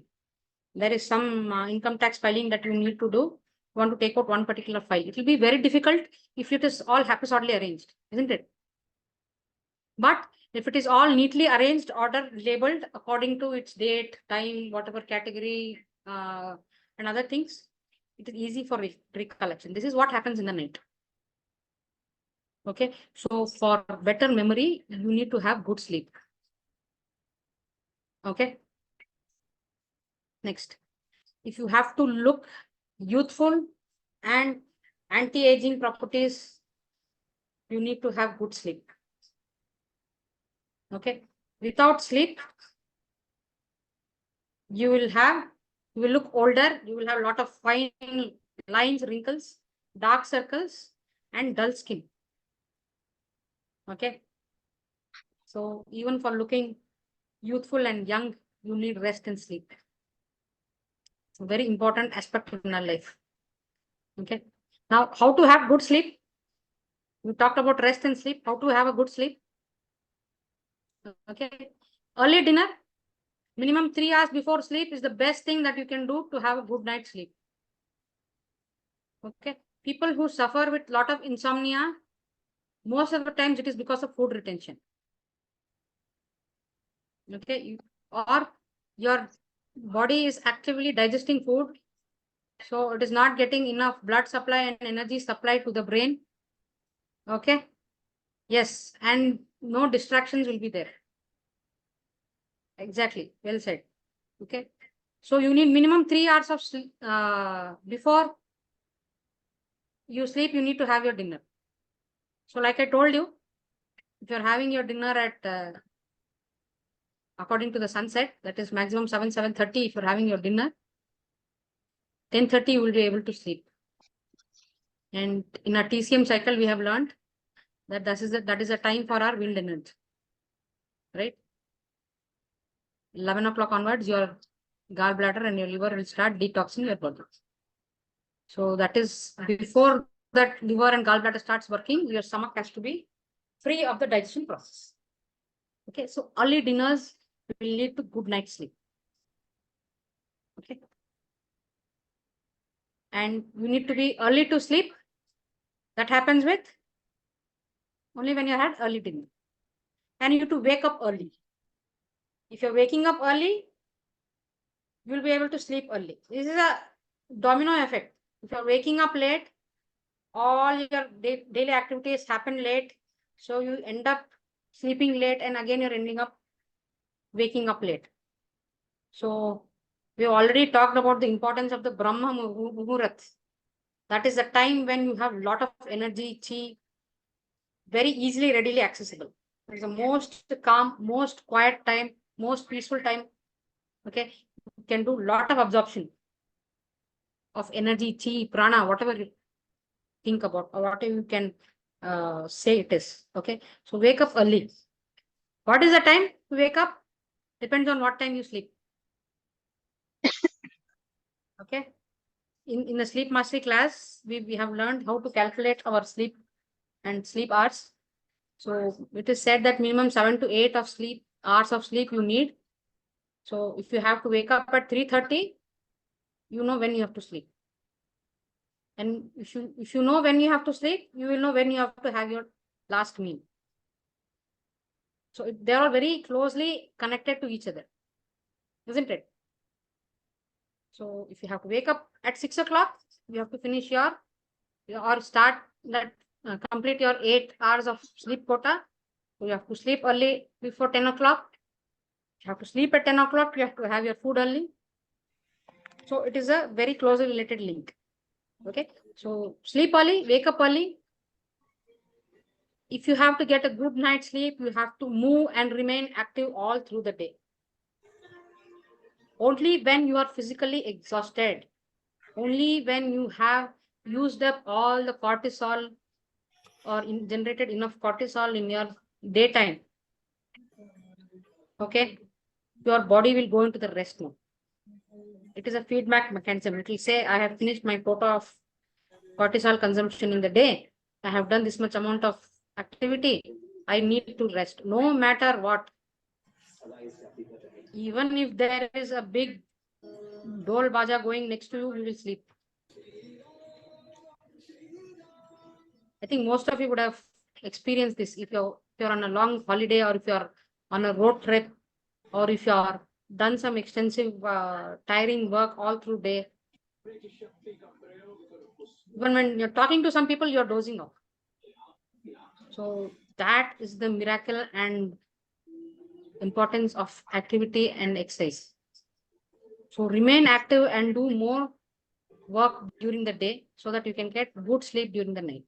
There is some income tax filing that you need to do. You want to take out one particular file. It will be very difficult if it is all haphazardly arranged, isn't it? But if it is all neatly arranged, order labeled according to its date, time, whatever category, and other things, it is easy for recollection. This is what happens in the night. Okay, so for better memory, you need to have good sleep. Okay. Next, if you have to look youthful and anti-aging properties, you need to have good sleep. Okay. Without sleep, you will look older, you will have a lot of fine lines, wrinkles, dark circles, and dull skin. Okay. So even for looking youthful and young, you need rest and sleep. It's a very important aspect in our life. Okay. Now, how to have good sleep? We talked about rest and sleep. How to have a good sleep? Okay. Early dinner, minimum 3 hours before sleep is the best thing that you can do to have a good night's sleep. Okay. People who suffer with lot of insomnia, most of the times it is because of food retention. Okay. Or your body is actively digesting food, so it is not getting enough blood supply and energy supply to the brain. Okay. Yes. And no distractions will be there. Exactly. Well said. Okay. So you need minimum 3 hours of sleep. Before you sleep, you need to have your dinner. So like I told you, if you're having your dinner at according to the sunset, that is maximum 7:30. If you're having your dinner, 10:30 you will be able to sleep. And in our TCM cycle, we have learned that that is a time for our wind energy, right? 11 o'clock onwards, your gallbladder and your liver will start detoxing your body. So that is before that liver and gallbladder starts working, your stomach has to be free of the digestion process. Okay, so early dinners will lead to good night's sleep. Okay. And you need to be early to sleep. That happens with only when you had early dinner. And you have to wake up early. If you're waking up early, you'll be able to sleep early. This is a domino effect. If you're waking up late, all your daily activities happen late. So you end up sleeping late, and again you're ending up waking up late. So we already talked about the importance of the Brahma Muhurat. That is the time when you have a lot of energy, chi, very easily, readily accessible. It is the most calm, most quiet time, most peaceful time. Okay. You can do a lot of absorption of energy, chi, prana, whatever you think about, or whatever you can say it is. Okay. So wake up early. What is the time to wake up? Depends on what time you sleep. Okay. In the sleep mastery class, we have learned how to calculate our sleep and sleep hours. So it is said that minimum 7 to 8 of sleep hours of sleep you need. So if you have to wake up at 3:30, you know when you have to sleep. And if you know when you have to sleep, you will know when you have to have your last meal. So they are very closely connected to each other, isn't it? So if you have to wake up at 6 o'clock, you have to finish your or start that complete your 8 hours of sleep quota. So you have to sleep early before 10 o'clock. You have to sleep at 10 o'clock. You have to have your food early. So it is a very closely related link. Okay. So sleep early, wake up early. If you have to get a good night's sleep, you have to move and remain active all through the day. Only when you are physically exhausted, only when you have used up all the cortisol or generated enough cortisol in your daytime, okay, your body will go into the rest mode. It is a feedback mechanism. It will say, I have finished my quota of cortisol consumption in the day. I have done this much amount of activity. I need to rest, no matter what. Even if there is a big dol baja going next to you, you will sleep. I think most of you would have experienced this if you're on a long holiday, or if you're on a road trip, or if you're done some extensive tiring work all through day. Even when you're talking to some people, you're dozing off. So that is the miracle and importance of activity and exercise. So remain active and do more work during the day so that you can get good sleep during the night.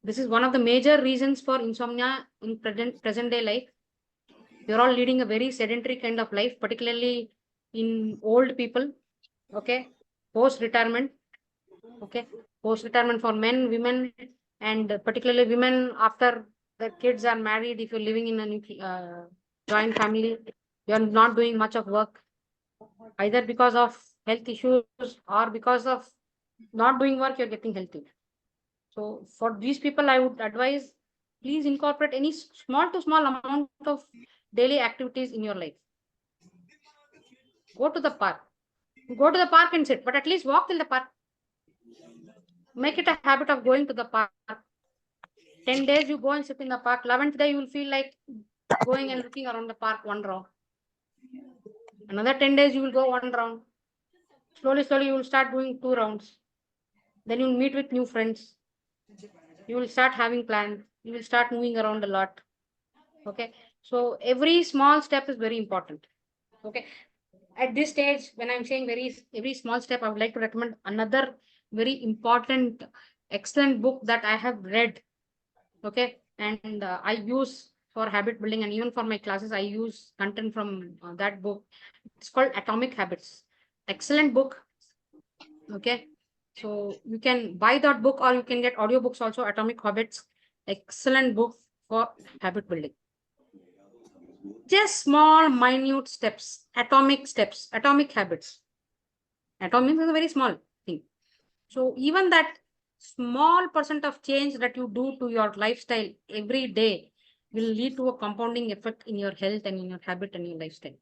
This is one of the major reasons for insomnia in present day life. We're all leading a very sedentary kind of life, particularly in old people. Okay, post retirement. Okay, post retirement for men, women, and particularly women after the kids are married. If you're living in a joint family, you're not doing much of work, either because of health issues or because of not doing work, you're getting healthy. So for these people, I would advise, please incorporate any small to small amount of daily activities in your life. Go to the park. Go to the park and sit, but at least walk till the park. Make it a habit of going to the park. 10 days you go and sit in the park. 11th day you will feel like going and looking around the park one round. Another 10 days you will go one round. Slowly, slowly you will start doing 2 rounds. Then you will meet with new friends. You will start having plans. You will start moving around a lot. Okay. So every small step is very important. Okay. At this stage, when I'm saying every small step, I would like to recommend another very important, excellent book that I have read. Okay. And I use for habit building, and even for my classes, I use content from that book. It's called Atomic Habits. Excellent book. Okay. So you can buy that book or you can get audiobooks also. Atomic Habits. Excellent book for habit building. Just small, minute steps, atomic habits. Atomic is a very small thing. So even that small percent of change that you do to your lifestyle every day will lead to a compounding effect in your health and in your habit and your lifestyle.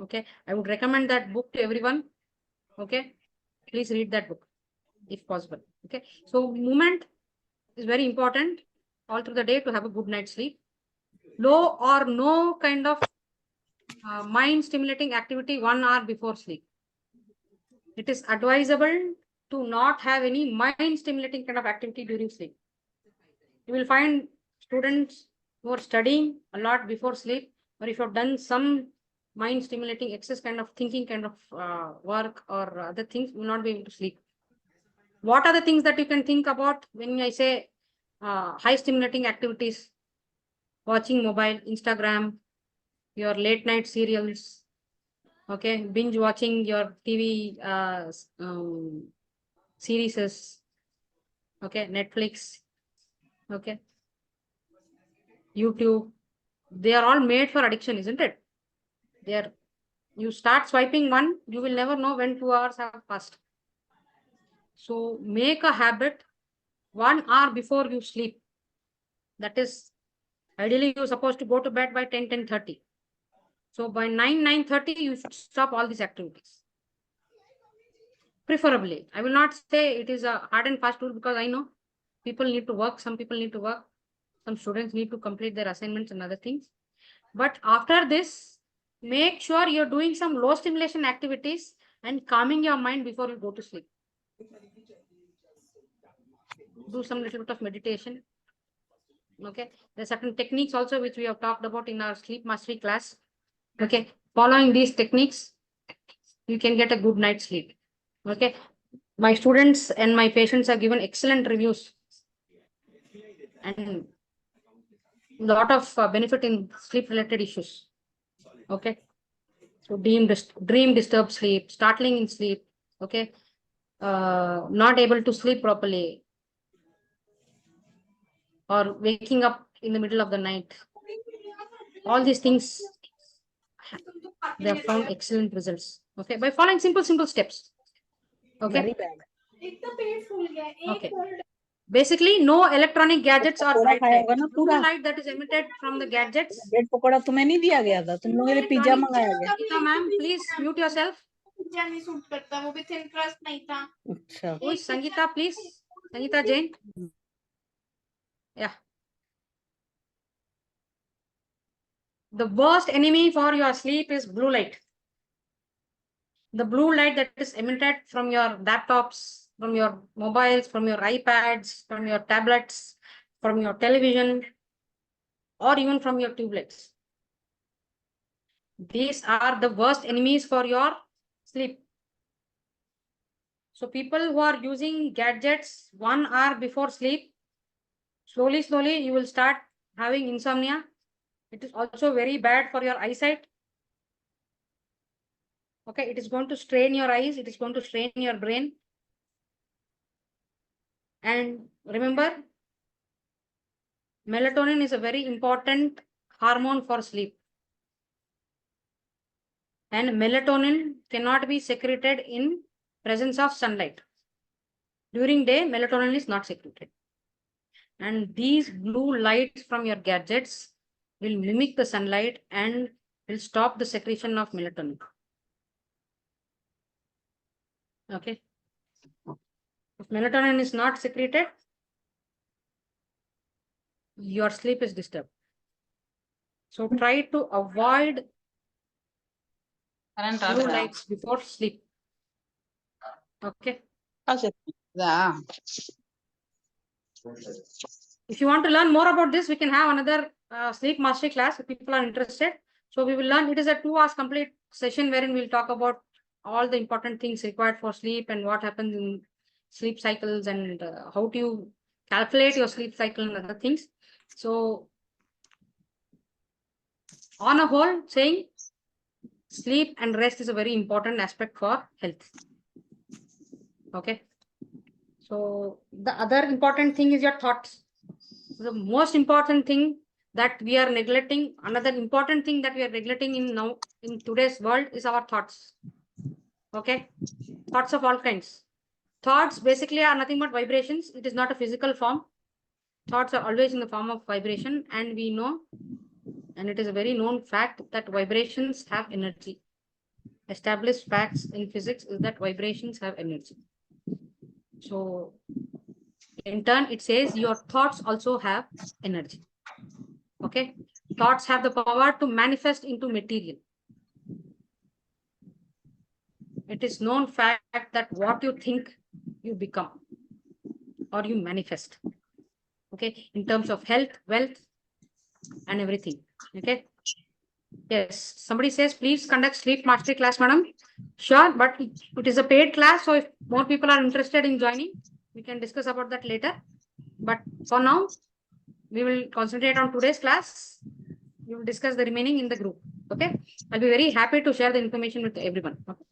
Okay. I would recommend that book to everyone. Okay. Please read that book if possible. Okay. So movement is very important all through the day to have a good night's sleep. Low or no kind of mind stimulating activity 1 hour before sleep. It is advisable to not have any mind stimulating kind of activity during sleep. You will find students who are studying a lot before sleep, or if you've done some mind stimulating excess kind of thinking kind of work or other things, you will not be able to sleep. What are the things that you can think about when I say high stimulating activities? Watching mobile, Instagram, your late night serials, okay, binge watching your TV series, okay, Netflix, okay, YouTube. They are all made for addiction, isn't it? They are. You start swiping one, you will never know when 2 hours have passed. So make a habit 1 hour before you sleep. That is, ideally you're supposed to go to bed by 10:30. So by 9:30, you should stop all these activities. Preferably. I will not say it is a hard and fast rule because I know people need to work. Some people need to work. Some students need to complete their assignments and other things. But after this, make sure you're doing some low stimulation activities and calming your mind before you go to sleep. Do some little bit of meditation. Okay. There's certain techniques also which we have talked about in our sleep mastery class. Okay. Following these techniques, you can get a good night's sleep. Okay. My students and my patients have given excellent reviews and lot of benefit in sleep related issues. Okay. So dream disturbed sleep, startling in sleep. Okay. Not able to sleep properly or waking up in the middle of the night. All these things, they have found excellent results. Okay. By following simple steps. Okay. Very bad. Okay. Basically, no electronic gadgets or pakora bright खाया light. होगा ना Blue पूरा light that is emitted from the gadgets. Bread pakora तुम्हें नहीं दिया गया था तुम लोगों के लिए पिज्जा Electronic. मंगाया गया Geeta ma'am, please mute yourself. Pizza नहीं सूट करता वो भी थिन क्रस्ट नहीं था अच्छा Who is Sangeeta, please? Sangeeta Jain. Yeah. The worst enemy for your sleep is blue light. The blue light that is emitted from your laptops, from your mobiles, from your iPads, from your tablets, from your television, or even from your tube lights. These are the worst enemies for your sleep. So people who are using gadgets 1 hour before sleep, slowly, you will start having insomnia. It is also very bad for your eyesight. Okay, it is going to strain your eyes. It is going to strain your brain. And remember, melatonin is a very important hormone for sleep. And melatonin cannot be secreted in presence of sunlight. During day, melatonin is not secreted. And these blue lights from your gadgets will mimic the sunlight and will stop the secretion of melatonin. Okay. If melatonin is not secreted, your sleep is disturbed. So try to avoid blue lights before sleep. Okay. If you want to learn more about this, we can have another sleep mastery class if people are interested. So we will learn. It is a 2 hours complete session wherein we'll talk about all the important things required for sleep and what happens in sleep cycles and how do you calculate your sleep cycle and other things. So on a whole, saying sleep and rest is a very important aspect for health. Okay. So the other important thing is your thoughts. The most important thing that we are neglecting, another important thing that we are neglecting in today's world is our thoughts. Okay. Thoughts of all kinds. Thoughts basically are nothing but vibrations. It is not a physical form. Thoughts are always in the form of vibration, and we know, and it is a very known fact that vibrations have energy. Established facts in physics is that vibrations have energy. So in turn, it says your thoughts also have energy. Okay. Thoughts have the power to manifest into material. It is known fact that what you think, you become or you manifest. Okay. In terms of health, wealth, and everything. Okay. Yes. Somebody says, please conduct sleep mastery class, madam. Sure. But it is a paid class. So if more people are interested in joining, we can discuss about that later. But for now, we will concentrate on today's class. We will discuss the remaining in the group. Okay. I'll be very happy to share the information with everyone. Okay?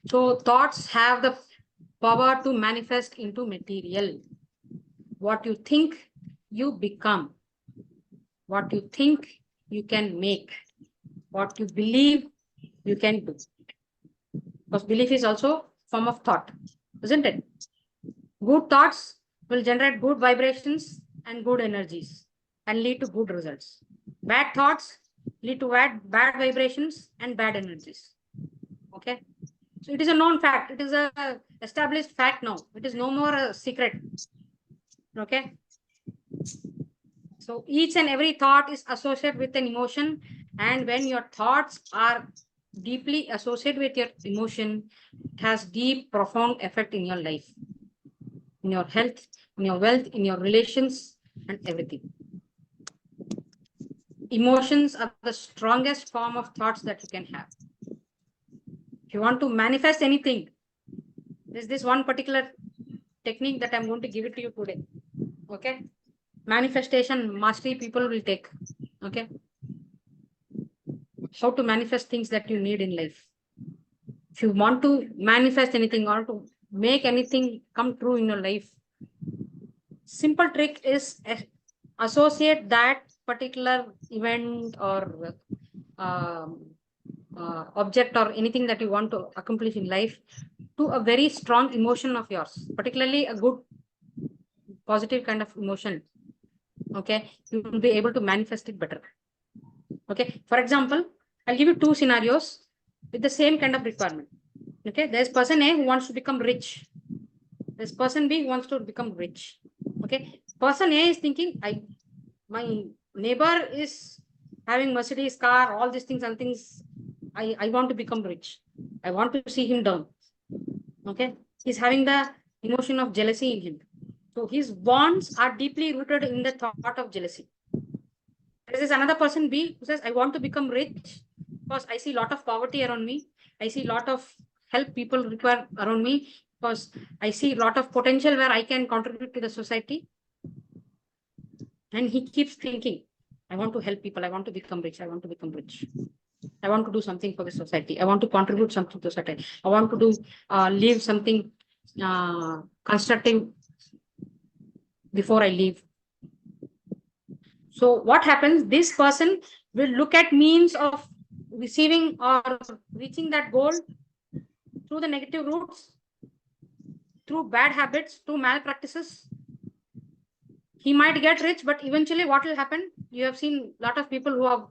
So thoughts have the power to manifest into material. What you think, you become. What you think, you can make. What you believe, you can do. Because belief is also a form of thought, isn't it? Good thoughts will generate good vibrations and good energies and lead to good results. Bad thoughts lead to bad vibrations and bad energies. Okay. So it is a known fact. It is a established fact now. It is no more a secret. Okay. So each and every thought is associated with an emotion. And when your thoughts are deeply associated with your emotion, it has deep, profound effect in your life, in your health, in your wealth, in your relations, and everything. Emotions are the strongest form of thoughts that you can have. If you want to manifest anything, there's this one particular technique that I'm going to give it to you today. Okay. Manifestation mastery people will take. Okay. How to manifest things that you need in life. If you want to manifest anything or to make anything come true in your life, simple trick is associate that particular event or object or anything that you want to accomplish in life to a very strong emotion of yours, particularly a good positive kind of emotion. Okay, you will be able to manifest it better. Okay, for example, I'll give you 2 scenarios with the same kind of requirement. Okay, there's person A who wants to become rich. There's person B who wants to become rich. Okay, person A is thinking, my neighbor is having Mercedes car, all these things and things. I want to become rich. I want to see him down. Okay, he's having the emotion of jealousy in him. So his wants are deeply rooted in the thought of jealousy. There is another person B who says, I want to become rich because I see a lot of poverty around me. I see a lot of help people require around me, because I see a lot of potential where I can contribute to the society. And he keeps thinking, I want to help people. I want to become rich. I want to become rich. I want to do something for the society. I want to contribute something to society. I want to do, leave something constructive before I leave. So what happens? This person will look at means of receiving or reaching that goal through the negative routes, through bad habits, through malpractices. He might get rich, but eventually what will happen? You have seen a lot of people who have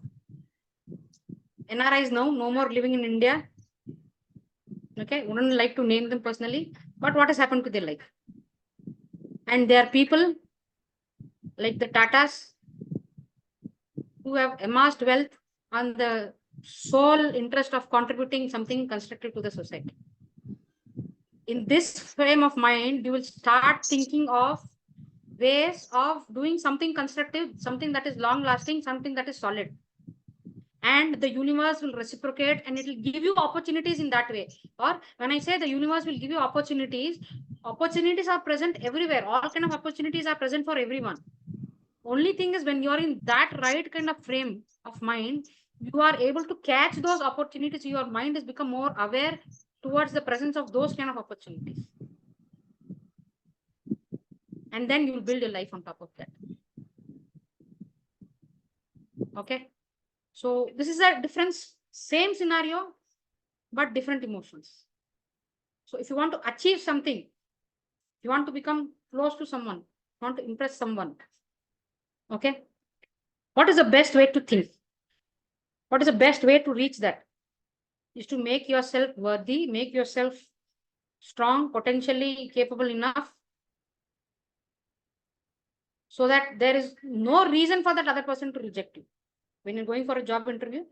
NRIs now, no more living in India. Okay, wouldn't like to name them personally, but what has happened to their life? And there are people like the Tatas who have amassed wealth on the sole interest of contributing something constructive to the society. In this frame of mind, you will start thinking of ways of doing something constructive, something that is long lasting, something that is solid. And the universe will reciprocate and it will give you opportunities in that way. Or when I say the universe will give you opportunities, opportunities are present everywhere. All kind of opportunities are present for everyone. Only thing is, when you're in that right kind of frame of mind, you are able to catch those opportunities. Your mind has become more aware towards the presence of those kind of opportunities. And then you'll build your life on top of that. Okay. So this is a difference, same scenario, but different emotions. So if you want to achieve something, you want to become close to someone, you want to impress someone. Okay. What is the best way to think? What is the best way to reach that? Is to make yourself worthy, make yourself strong, potentially capable enough, so that there is no reason for that other person to reject you. When you're going for a job interview,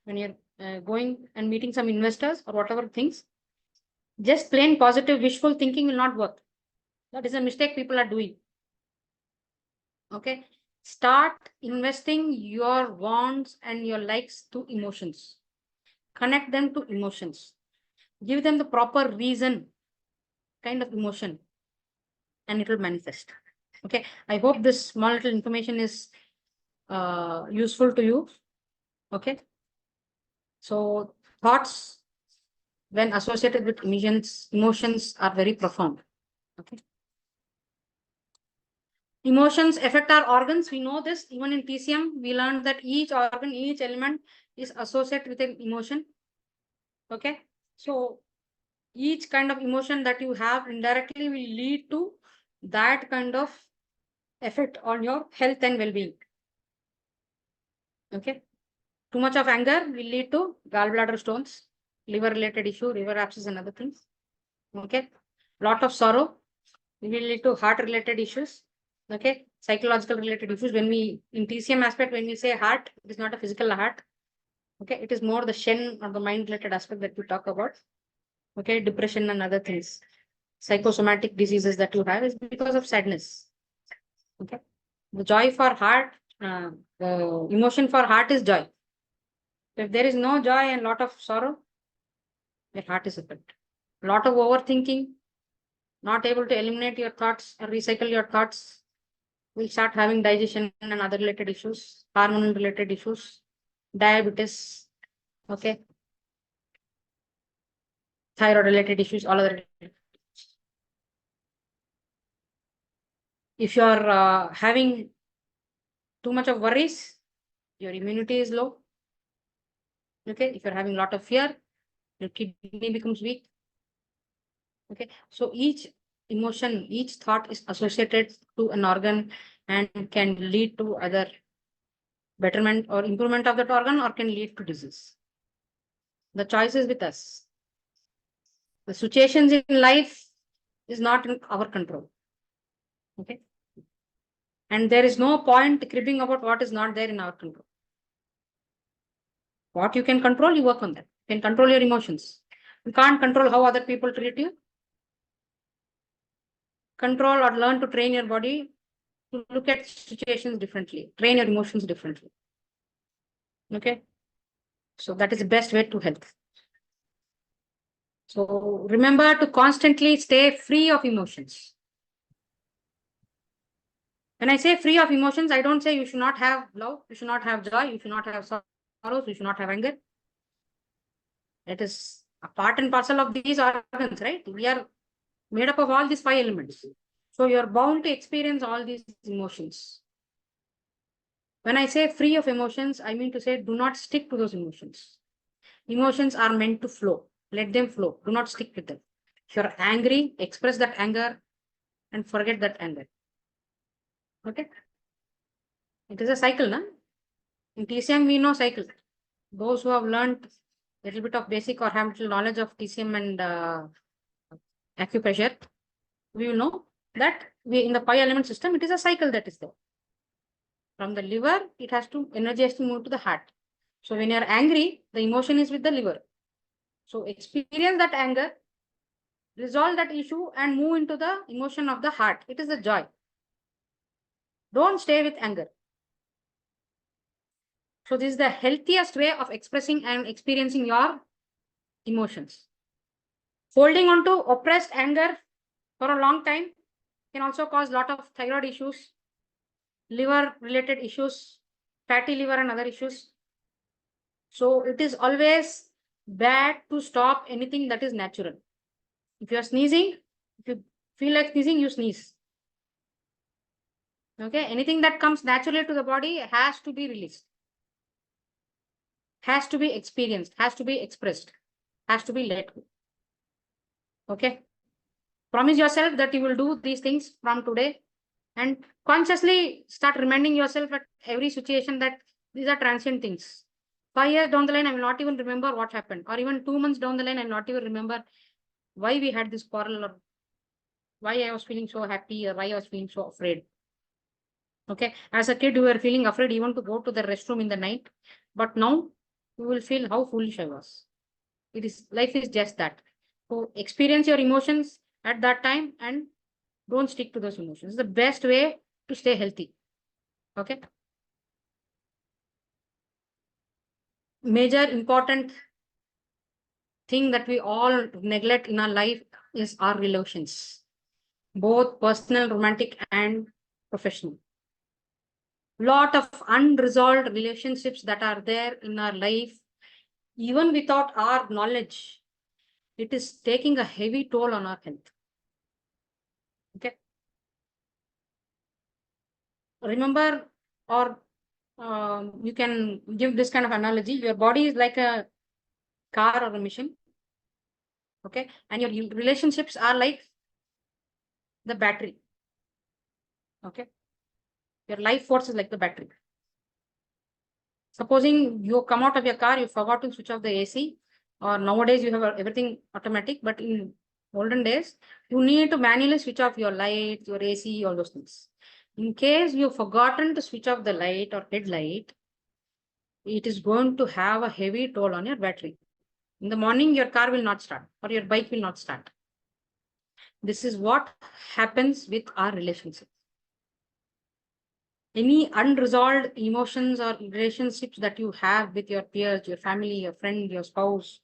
when you're going and meeting some investors or whatever things, just plain positive wishful thinking will not work. That is a mistake people are doing. Okay. Start investing your wants and your likes to emotions. Connect them to emotions. Give them the proper reason, kind of emotion, and it will manifest. Okay. I hope this small little information is useful to you. Okay. So thoughts, when associated with emotions are very profound. Okay. Emotions affect our organs. We know this. Even in TCM, we learned that each organ, each element is associated with an emotion. Okay. So each kind of emotion that you have indirectly will lead to that kind of effect on your health and well-being. Okay. Too much of anger will lead to gallbladder stones, liver-related issue, liver abscess and other things. Okay. Lot of sorrow will lead to heart-related issues. Okay. Psychological related issues. When we, in TCM aspect, when we say heart, it is not a physical heart. Okay. It is more the Shen or the mind-related aspect that we talk about. Okay. Depression and other things. Psychosomatic diseases that you have is because of sadness. Okay. The joy for heart, the emotion for heart is joy. If there is no joy and lot of sorrow, your heart is affected. Lot of overthinking, not able to eliminate your thoughts or recycle your thoughts, will start having digestion and other related issues, hormonal related issues, diabetes, okay, thyroid related issues, all other. If you are having too much of worries, your immunity is low. Okay, if you're having a lot of fear, your kidney becomes weak. Okay, so each emotion, each thought is associated to an organ and can lead to other betterment or improvement of that organ, or can lead to disease. The choice is with us. The situations in life is not in our control. Okay. And there is no point cribbing about what is not there in our control. What you can control, you work on that. You can control your emotions. You can't control how other people treat you. Control or learn to train your body to look at situations differently, train your emotions differently. Okay. So that is the best way to health. So remember to constantly stay free of emotions. When I say free of emotions, I don't say you should not have love, you should not have joy, you should not have sorrows, you should not have anger. It is a part and parcel of these organs, right? We are made up of all these 5 elements. So you're bound to experience all these emotions. When I say free of emotions, I mean to say do not stick to those emotions. Emotions are meant to flow. Let them flow. Do not stick with them. If you're angry, express that anger and forget that anger. Okay? It is a cycle, na? In TCM, we know cycle. Those who have learned a little bit of basic or have little knowledge of TCM and acupressure, we will know that we in the 5 element system, it is a cycle that is there. From the liver, it has to energy has to move to the heart. So when you are angry, the emotion is with the liver. So experience that anger, resolve that issue and move into the emotion of the heart. It is the joy. Don't stay with anger. So this is the healthiest way of expressing and experiencing your emotions. Holding on to oppressed anger for a long time can also cause a lot of thyroid issues, liver related issues, fatty liver and other issues. So it is always bad to stop anything that is natural. If you are sneezing, if you feel like sneezing, you sneeze. Okay, anything that comes naturally to the body has to be released, has to be experienced, has to be expressed, has to be let go. Okay, promise yourself that you will do these things from today and consciously start reminding yourself at every situation that these are transient things. 5 years down the line, I will not even remember what happened, or even 2 months down the line, I will not even remember why we had this quarrel or why I was feeling so happy or why I was feeling so afraid. Okay, as a kid, you were feeling afraid even to go to the restroom in the night, but now you will feel how foolish I was. It is life is just that. So experience your emotions at that time and don't stick to those emotions. It's the best way to stay healthy. Okay. Major important thing that we all neglect in our life is our relations, both personal, romantic, and professional. Lot of unresolved relationships that are there in our life, even without our knowledge, it is taking a heavy toll on our health. Okay. Remember, or you can give this kind of analogy. Your body is like a car or a machine. Okay. And your relationships are like the battery. Okay. Your life force is like the battery. Supposing you come out of your car, you forgot to switch off the AC, or nowadays you have everything automatic, but in olden days, you need to manually switch off your light, your AC, all those things. In case you've forgotten to switch off the light or headlight, it is going to have a heavy toll on your battery. In the morning, your car will not start or your bike will not start. This is what happens with our relationships. Any unresolved emotions or relationships that you have with your peers, your family, your friend, your spouse,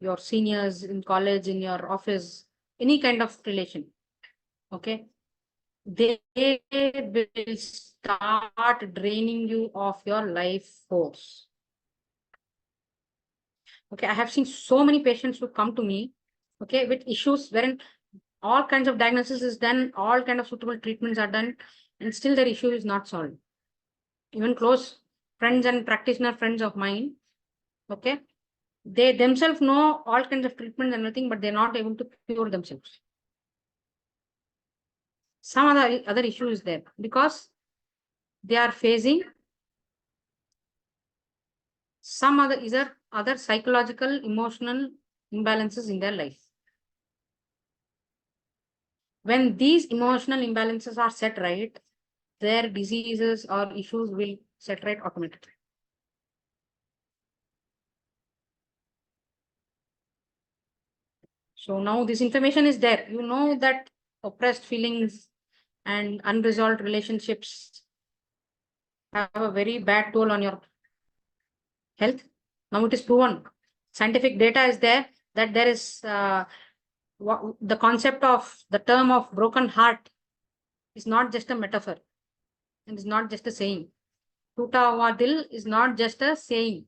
your seniors in college, in your office, any kind of relation, okay, they will start draining you of your life force. Okay, I have seen so many patients who come to me, okay, with issues wherein all kinds of diagnosis is done, all kind of suitable treatments are done, and still their issue is not solved. Even close friends and practitioner friends of mine, okay, they themselves know all kinds of treatments and everything, but they're not able to cure themselves. Some other issue is there because they are facing some other psychological, emotional imbalances in their life. When these emotional imbalances are set right, their diseases or issues will set right automatically. So now this information is there. You know that oppressed feelings and unresolved relationships have a very bad toll on your health. Now it is proven. Scientific data is there that there is the concept of the term of broken heart is not just a metaphor. And it's not just a saying. Toota hua dil is not just a saying.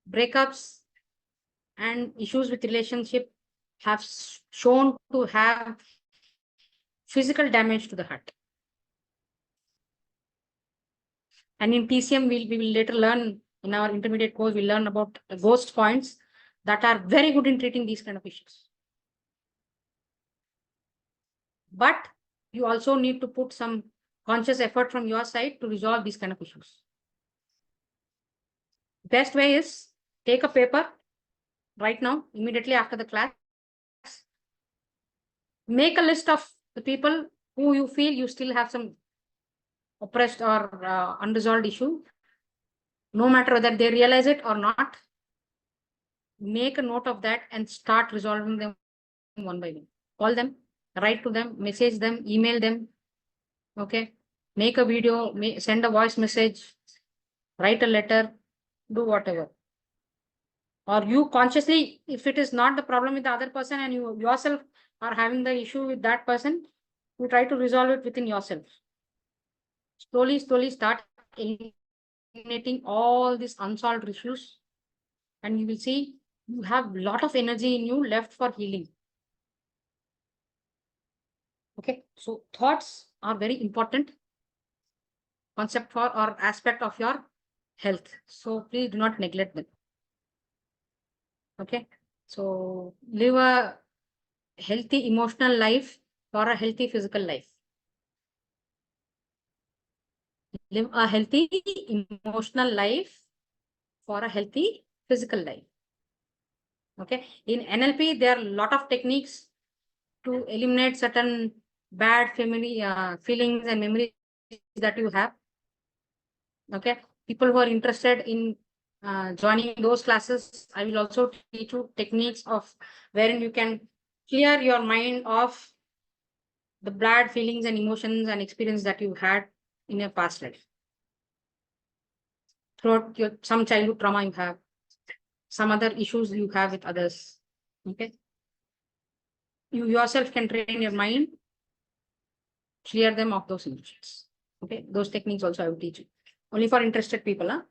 Breakups and issues with relationship have shown to have physical damage to the heart. And in TCM, we will later learn in our intermediate course, we'll learn about ghost points that are very good in treating these kind of issues. But you also need to put some conscious effort from your side to resolve these kind of issues. Best way is take a paper right now, immediately after the class. Make a list of the people who you feel you still have some oppressed or unresolved issue, no matter whether they realize it or not. Make a note of that and start resolving them one by one. Call them, write to them, message them, email them. Okay. Make a video, send a voice message, write a letter, do whatever. Or you consciously, if it is not the problem with the other person and you yourself are having the issue with that person, you try to resolve it within yourself. Slowly start eliminating all these unsolved issues, and you will see you have a lot of energy in you left for healing. Okay, so thoughts are very important concept for or aspect of your health. So please do not neglect them. Okay, so live a healthy emotional life for a healthy physical life. Live a healthy emotional life for a healthy physical life. Okay, in NLP, there are a lot of techniques to eliminate certain bad family feelings and memories that you have. Okay, people who are interested in joining those classes, I will also teach you techniques of wherein you can clear your mind of the bad feelings and emotions and experience that you had in your past life. Throughout your some childhood trauma you have, some other issues you have with others. Okay, you yourself can train your mind, clear them of those emotions. Okay, those techniques also I will teach you. Only for interested people, huh?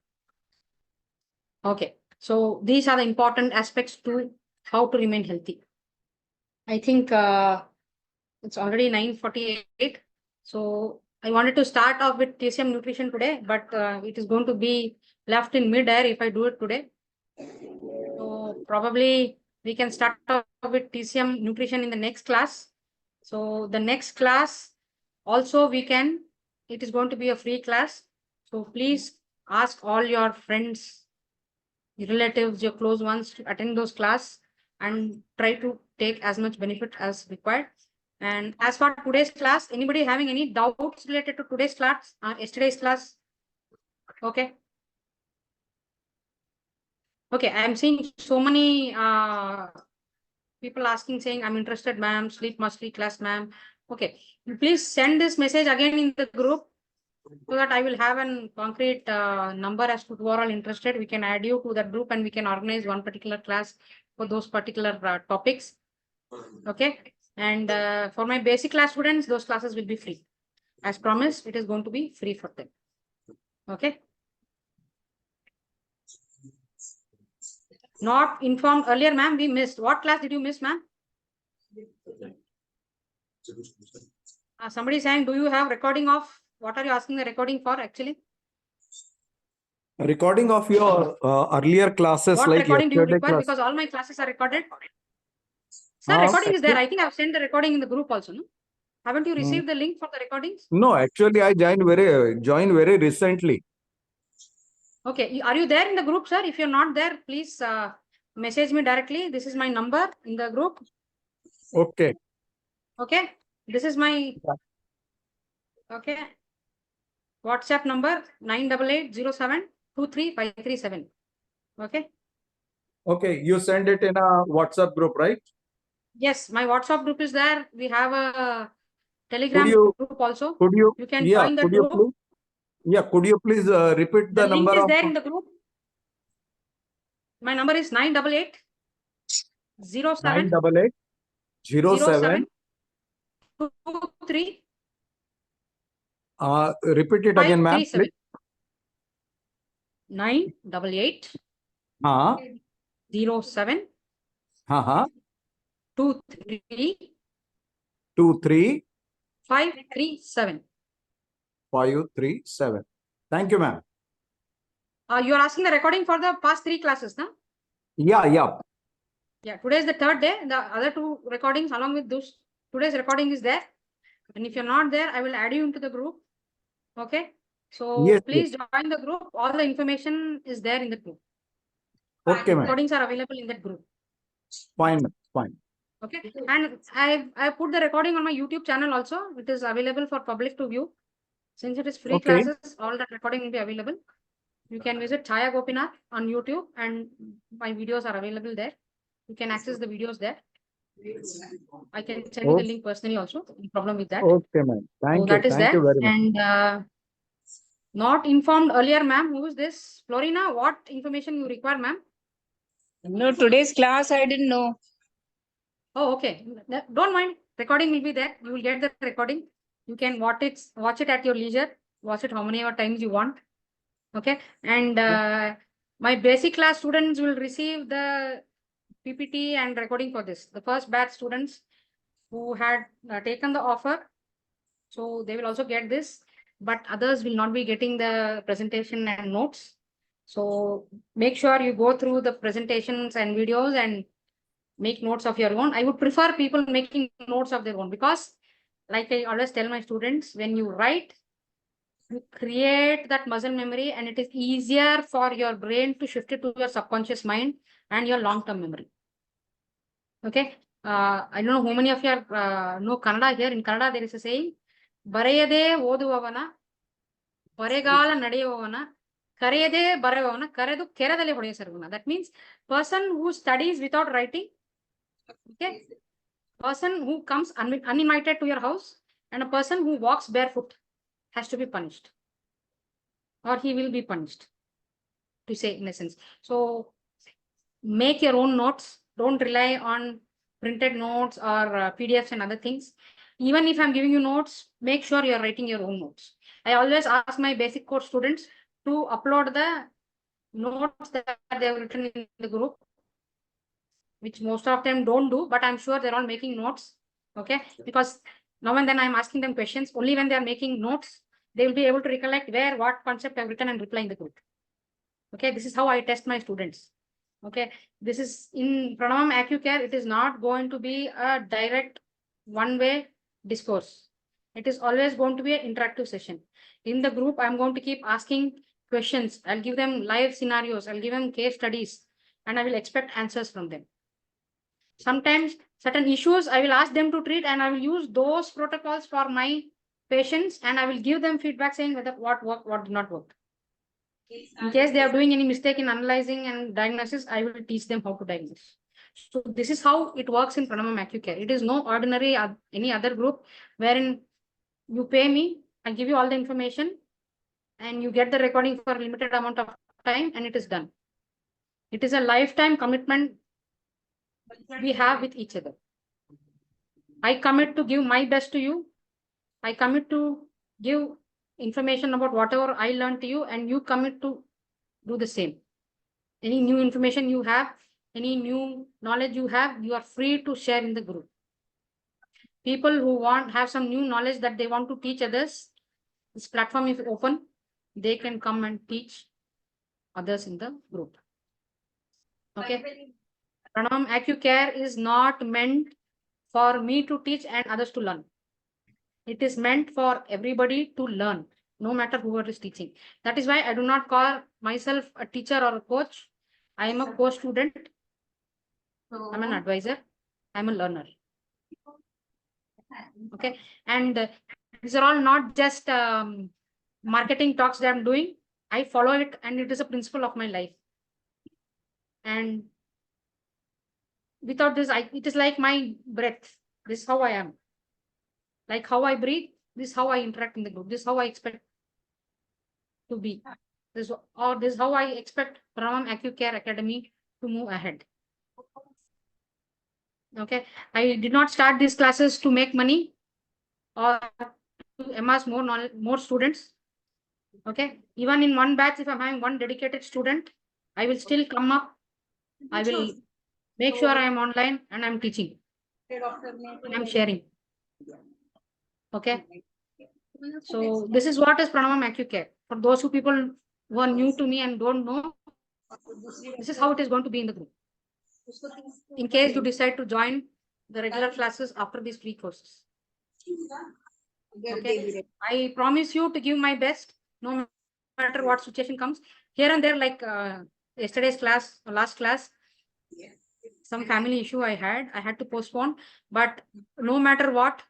Okay, so these are the important aspects to how to remain healthy. I think it's already 9:48. So I wanted to start off with TCM nutrition today, but it is going to be left in mid-air if I do it today. So probably we can start off with TCM nutrition in the next class. So the next class also it is going to be a free class. So please ask all your friends, your relatives, your close ones to attend those class and try to take as much benefit as required. And as for today's class, anybody having any doubts related to today's class or yesterday's class? Okay. Okay, I am seeing so many people asking, saying, I'm interested, ma'am, sleep mastery class, ma'am. Okay, please send this message again in the group so that I will have a concrete number as to who are all interested. We can add you to that group and we can organize one particular class for those particular topics. Okay, and for my basic class students, those classes will be free. As promised, it is going to be free for them. Okay. Not informed earlier, ma'am, we missed. What class did you miss, ma'am? Somebody saying, do you have recording of, what are you asking the recording for actually? A recording of your earlier classes. What like recording do you yesterday require? class. Because all my classes are recorded. Sir, recording is there. I think I've sent the recording in the group also. No? Haven't you received the link for the recordings? No, actually I joined very recently. Okay, are you there in the group, sir? If you're not there, please message me directly. This is my number in the group. Okay. Okay, this is my WhatsApp number 98807235337. Okay. Okay, you send it in a WhatsApp group, right? Yes, my WhatsApp group is there. We have a Telegram group also. You can join the group. Could you please repeat The the link number is of? there in the group. My number is 988 07 988 07. 23 Repeat it again, ma'am, 537. please. 988 हाँ 07 हाँ हाँ 23 23 537. 537. Thank you, ma'am. You are asking the recording for the past 3 classes, no? Yeah, yeah. Yeah, today is the 3rd day. The other 2 recordings along with those, today's recording is there. And if you're not there, I will add you into the group. Okay. So Yes, please join the group. All the information is there in the group. Okay, ma'am. Recordings are available in that group. Fine, ma'am. Fine. Okay. And I put the recording on my YouTube channel also. It is available for public to view. Since it is free Okay. classes, all that recording will be available. You can visit Chaya Gopinath on YouTube and my videos are available there. You can access the videos there. I can send you the link personally also. No problem with that. Okay, ma'am. So Thank you. that is Thank there. you very much. And not informed earlier, ma'am. Who is this? Florina, what information you require, ma'am? No, today's class I didn't know. Oh, okay. Don't mind. Recording will be there. You will get the recording. You can watch it at your leisure. Watch it how many times you want. Okay. And my basic class students will receive the PPT and recording for this. The first batch students who had taken the offer. So they will also get this, but others will not be getting the presentation and notes. So make sure you go through the presentations and videos and make notes of your own. I would prefer people making notes of their own because, like I always tell my students, when you write, you create that muscle memory and it is easier for your brain to shift it to your subconscious mind and your long-term memory. Okay. I don't know how many of you know Kannada here. In Kannada, there is a saying, ಬರೆಯದೇ ಓದುವವನ ಬರೆಗಾಲ ನಡೆಯುವವನ ಕರೆಯದೇ ಬರೆಯುವವನ ಕರೆದು ಕೆರದಲ್ಲಿ ಹೊಡೆಯ ಸರ್ವನ. That means person who studies without writing, okay, person who comes uninvited to your house, and a person who walks barefoot has to be punished, or he will be punished, to say in a sense. So make your own notes. Don't rely on printed notes or PDFs and other things. Even if I'm giving you notes, make sure you're writing your own notes. I always ask my basic course students to upload the notes that they have written in the group, which most of them don't do, but I'm sure they're all making notes. Okay. Because now and then I'm asking them questions. Only when they are making notes, they will be able to recollect where, what concept I've written and reply in the group. Okay. This is how I test my students. Okay. This is in Pranavam Acu Care. It is not going to be a direct one-way discourse. It is always going to be an interactive session. In the group, I'm going to keep asking questions. I'll give them live scenarios. I'll give them case studies, and I will expect answers from them. Sometimes certain issues I will ask them to treat, and I will use those protocols for my patients, and I will give them feedback saying whether what worked, what did not work. In case they are doing any mistake in analyzing and diagnosis, I will teach them how to diagnose. So this is how it works in Pranavam Acu Care. It is no ordinary any other group wherein you pay me, I give you all the information, and you get the recording for a limited amount of time, and it is done. It is a lifetime commitment we have with each other. I commit to give my best to you. I commit to give information about whatever I learned to you, and you commit to do the same. Any new information you have, any new knowledge you have, you are free to share in the group. People who have some new knowledge that they want to teach others, this platform is open. They can come and teach others in the group. Okay. Pranavam Acu Care is not meant for me to teach and others to learn. It is meant for everybody to learn, no matter who is teaching. That is why I do not call myself a teacher or a coach. I am a co-student. I'm an advisor. I'm a learner. Okay. And these are all not just marketing talks that I'm doing. I follow it, and it is a principle of my life. And without this, it is like my breath. This is how I am. Like how I breathe, this is how I interact in the group. This is how I expect to be. This is how I expect Pranavam Acu Care Academy to move ahead. Okay. I did not start these classes to make money or to amass more knowledge, more students. Okay. Even in one batch, if I'm having one dedicated student, I will still come up. I will make sure I am online and I'm teaching. I'm sharing. Okay. So this is what is Pranavam Acu Care. For those who people who are new to me and don't know, this is how it is going to be in the group. In case you decide to join the regular classes after these free courses. Okay. I promise you to give my best, no matter what situation comes. Here and there, like yesterday's class, last class, some family issue I had to postpone. But no matter what,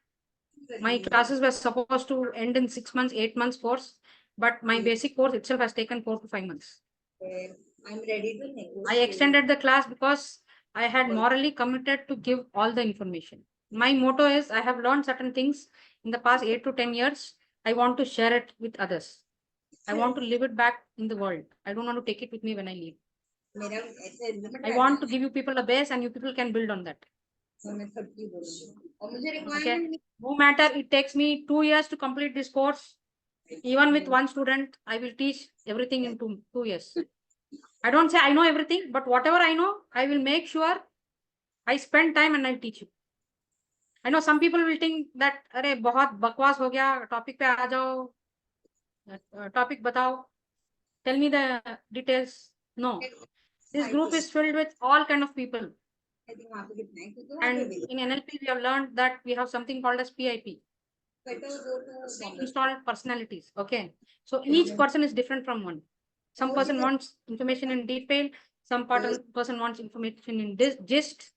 my classes were supposed to end in 6 months, 8 months course, but my basic course itself has taken 4 to 5 months. I'm ready to negotiate. I extended the class because I had morally committed to give all the information. My motto is I have learned certain things in the past 8 to 10 years. I want to share it with others. I want to live it back in the world. I don't want to take it with me when I leave. I want to give you people a base and you people can build on that. Okay. No matter it takes me 2 years to complete this course, even with one student, I will teach everything in 2 years. I don't say I know everything, but whatever I know, I will make sure I spend time and I'll teach you. I know some people will think that अरे बहुत बकवास हो गया, topic पे आ जाओ, topic बताओ, tell me the details. No, this group is filled with all kind of people. And in NLP, we have learned that we have something called as PIP, installed personalities. Okay, so each person is different from one. Some person wants information in detail. Some person wants information in gist.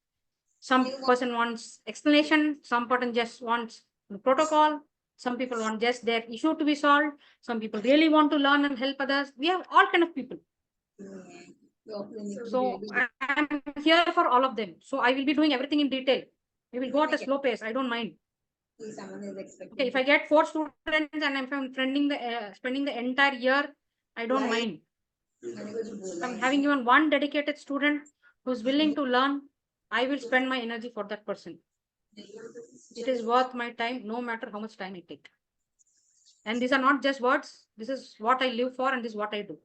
Some person wants explanation. Some person just wants the protocol. Some people want just their issue to be solved. Some people really want to learn and help others. We have all kind of people. So I'm here for all of them. So I will be doing everything in detail. We will go at a slow pace. I don't mind. Okay, if I get 4 students and I'm spending the entire year, I don't mind. I'm having even one dedicated student who's willing to learn. I will spend my energy for that person. It is worth my time, no matter how much time I take. And these are not just words. This is what I live for, and this is what I do.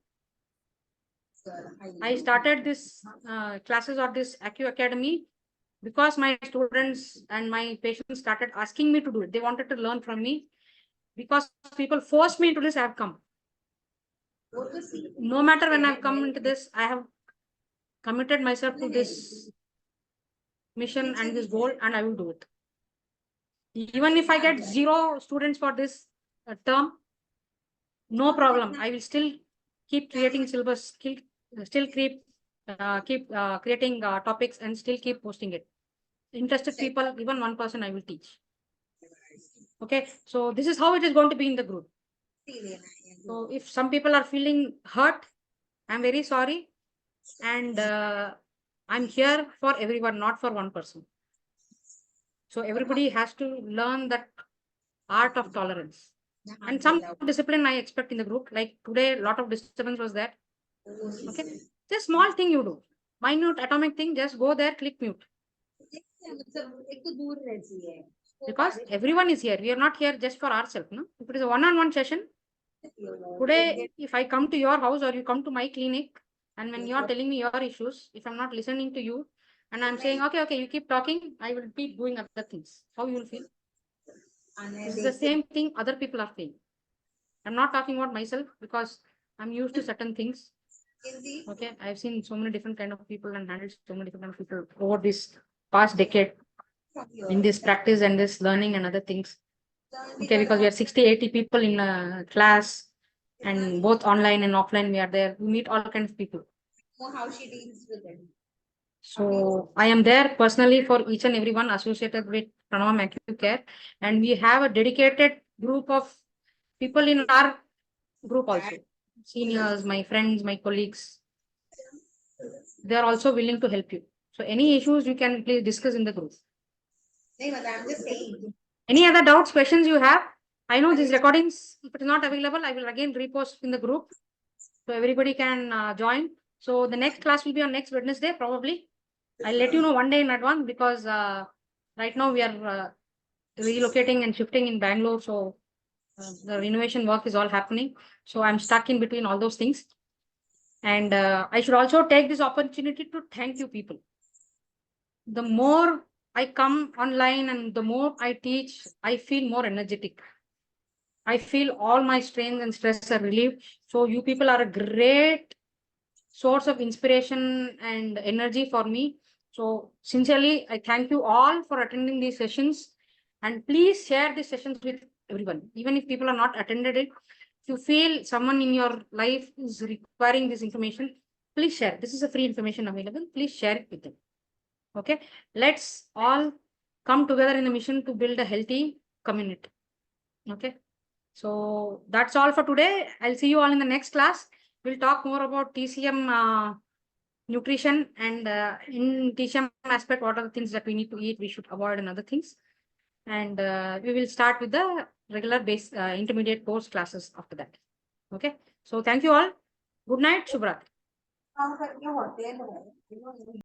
I started this classes or this Acu Academy because my students and my patients started asking me to do it. They wanted to learn from me. Because people forced me into this, I have come. No matter when I've come into this, I have committed myself to this mission and this goal, and I will do it. Even if I get 0 students for this term, no problem. I will still keep creating syllabus, still keep creating topics and still keep posting it. Interested people, even one person I will teach. Okay, so this is how it is going to be in the group. So if some people are feeling hurt, I'm very sorry. And I'm here for everyone, not for one person. So everybody has to learn that art of tolerance. And some discipline I expect in the group. Like today, a lot of disturbance was there. Okay, just small thing you do. Minute atomic thing, just go there, click mute. Because everyone is here. We are not here just for ourselves. No? If it is a one-on-one session, today, if I come to your house or you come to my clinic, and when you are telling me your issues, if I'm not listening to you, and I'm saying, okay, you keep talking, I will keep doing other things. How you will feel? This is the same thing other people are saying. I'm not talking about myself because I'm used to certain things. Okay, I've seen so many different kind of people and handled so many different kind of people over this past decade in this practice and this learning and other things. Okay, because we are 60, 80 people in a class and both online and offline we are there. We meet all kinds of people. How she deals with it. So I am there personally for each and everyone associated with Pranavam Acu Care, and we have a dedicated group of people in our group also. Seniors, my friends, my colleagues. They are also willing to help you. So any issues you can please discuss in the group. I'm just saying. Any other doubts, questions you have? I know these recordings, if it is not available, I will again repost in the group. So everybody can join. So the next class will be on next Wednesday, probably. I'll let you know one day in advance because right now we are relocating and shifting in Bangalore. So the renovation work is all happening. So I'm stuck in between all those things. And I should also take this opportunity to thank you people. The more I come online and the more I teach, I feel more energetic. I feel all my strains and stress are relieved. So you people are a great source of inspiration and energy for me. So sincerely, I thank you all for attending these sessions. And please share these sessions with everyone, even if people are not attended it. If you feel someone in your life is requiring this information, please share. This is a free information available. Please share it with them. Okay, let's all come together in the mission to build a healthy community. Okay, so that's all for today. I'll see you all in the next class. We'll talk more about TCM nutrition and in TCM aspect, what are the things that we need to eat, we should avoid and other things. And we will start with the regular base intermediate course classes after that. Okay, so thank you all. Good night, Shubhrat.